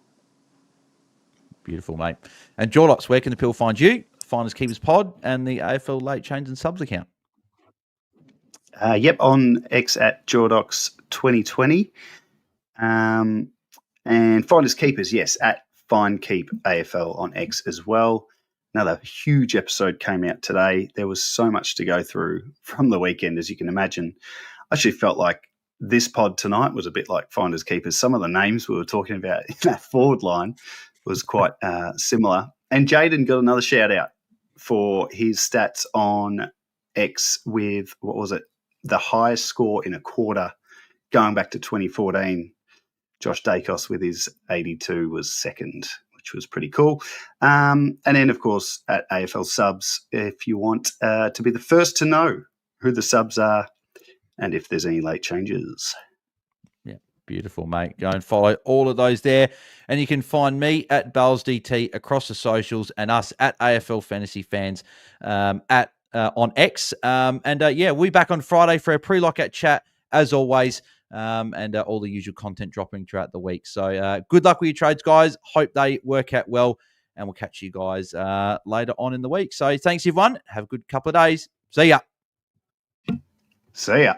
Beautiful, mate. And Jordox, where can the people find you? Finders Keepers Pod and the AFL Late Change and Subs account. On X at Jordox 2020. And Finders Keepers, yes, at FindKeep AFL on X as well. Another huge episode came out today. There was so much to go through from the weekend, as you can imagine. I actually felt like this pod tonight was a bit like Finders Keepers. Some of the names we were talking about in that forward line was quite similar. And Jaiden got another shout out for his stats on X with, the highest score in a quarter going back to 2014. Josh Dacos with his 82 was second, which was pretty cool. And then, of course, at AFL Subs, if you want to be the first to know who the subs are, and if there's any late changes. Yeah, beautiful, mate. Go and follow all of those there. And you can find me at BAILSDT across the socials and us at AFL Fantasy Fans on X. We'll be back on Friday for a pre-lockout chat, as always, and all the usual content dropping throughout the week. So good luck with your trades, guys. Hope they work out well, and we'll catch you guys later on in the week. So thanks, everyone. Have a good couple of days. See ya. See ya.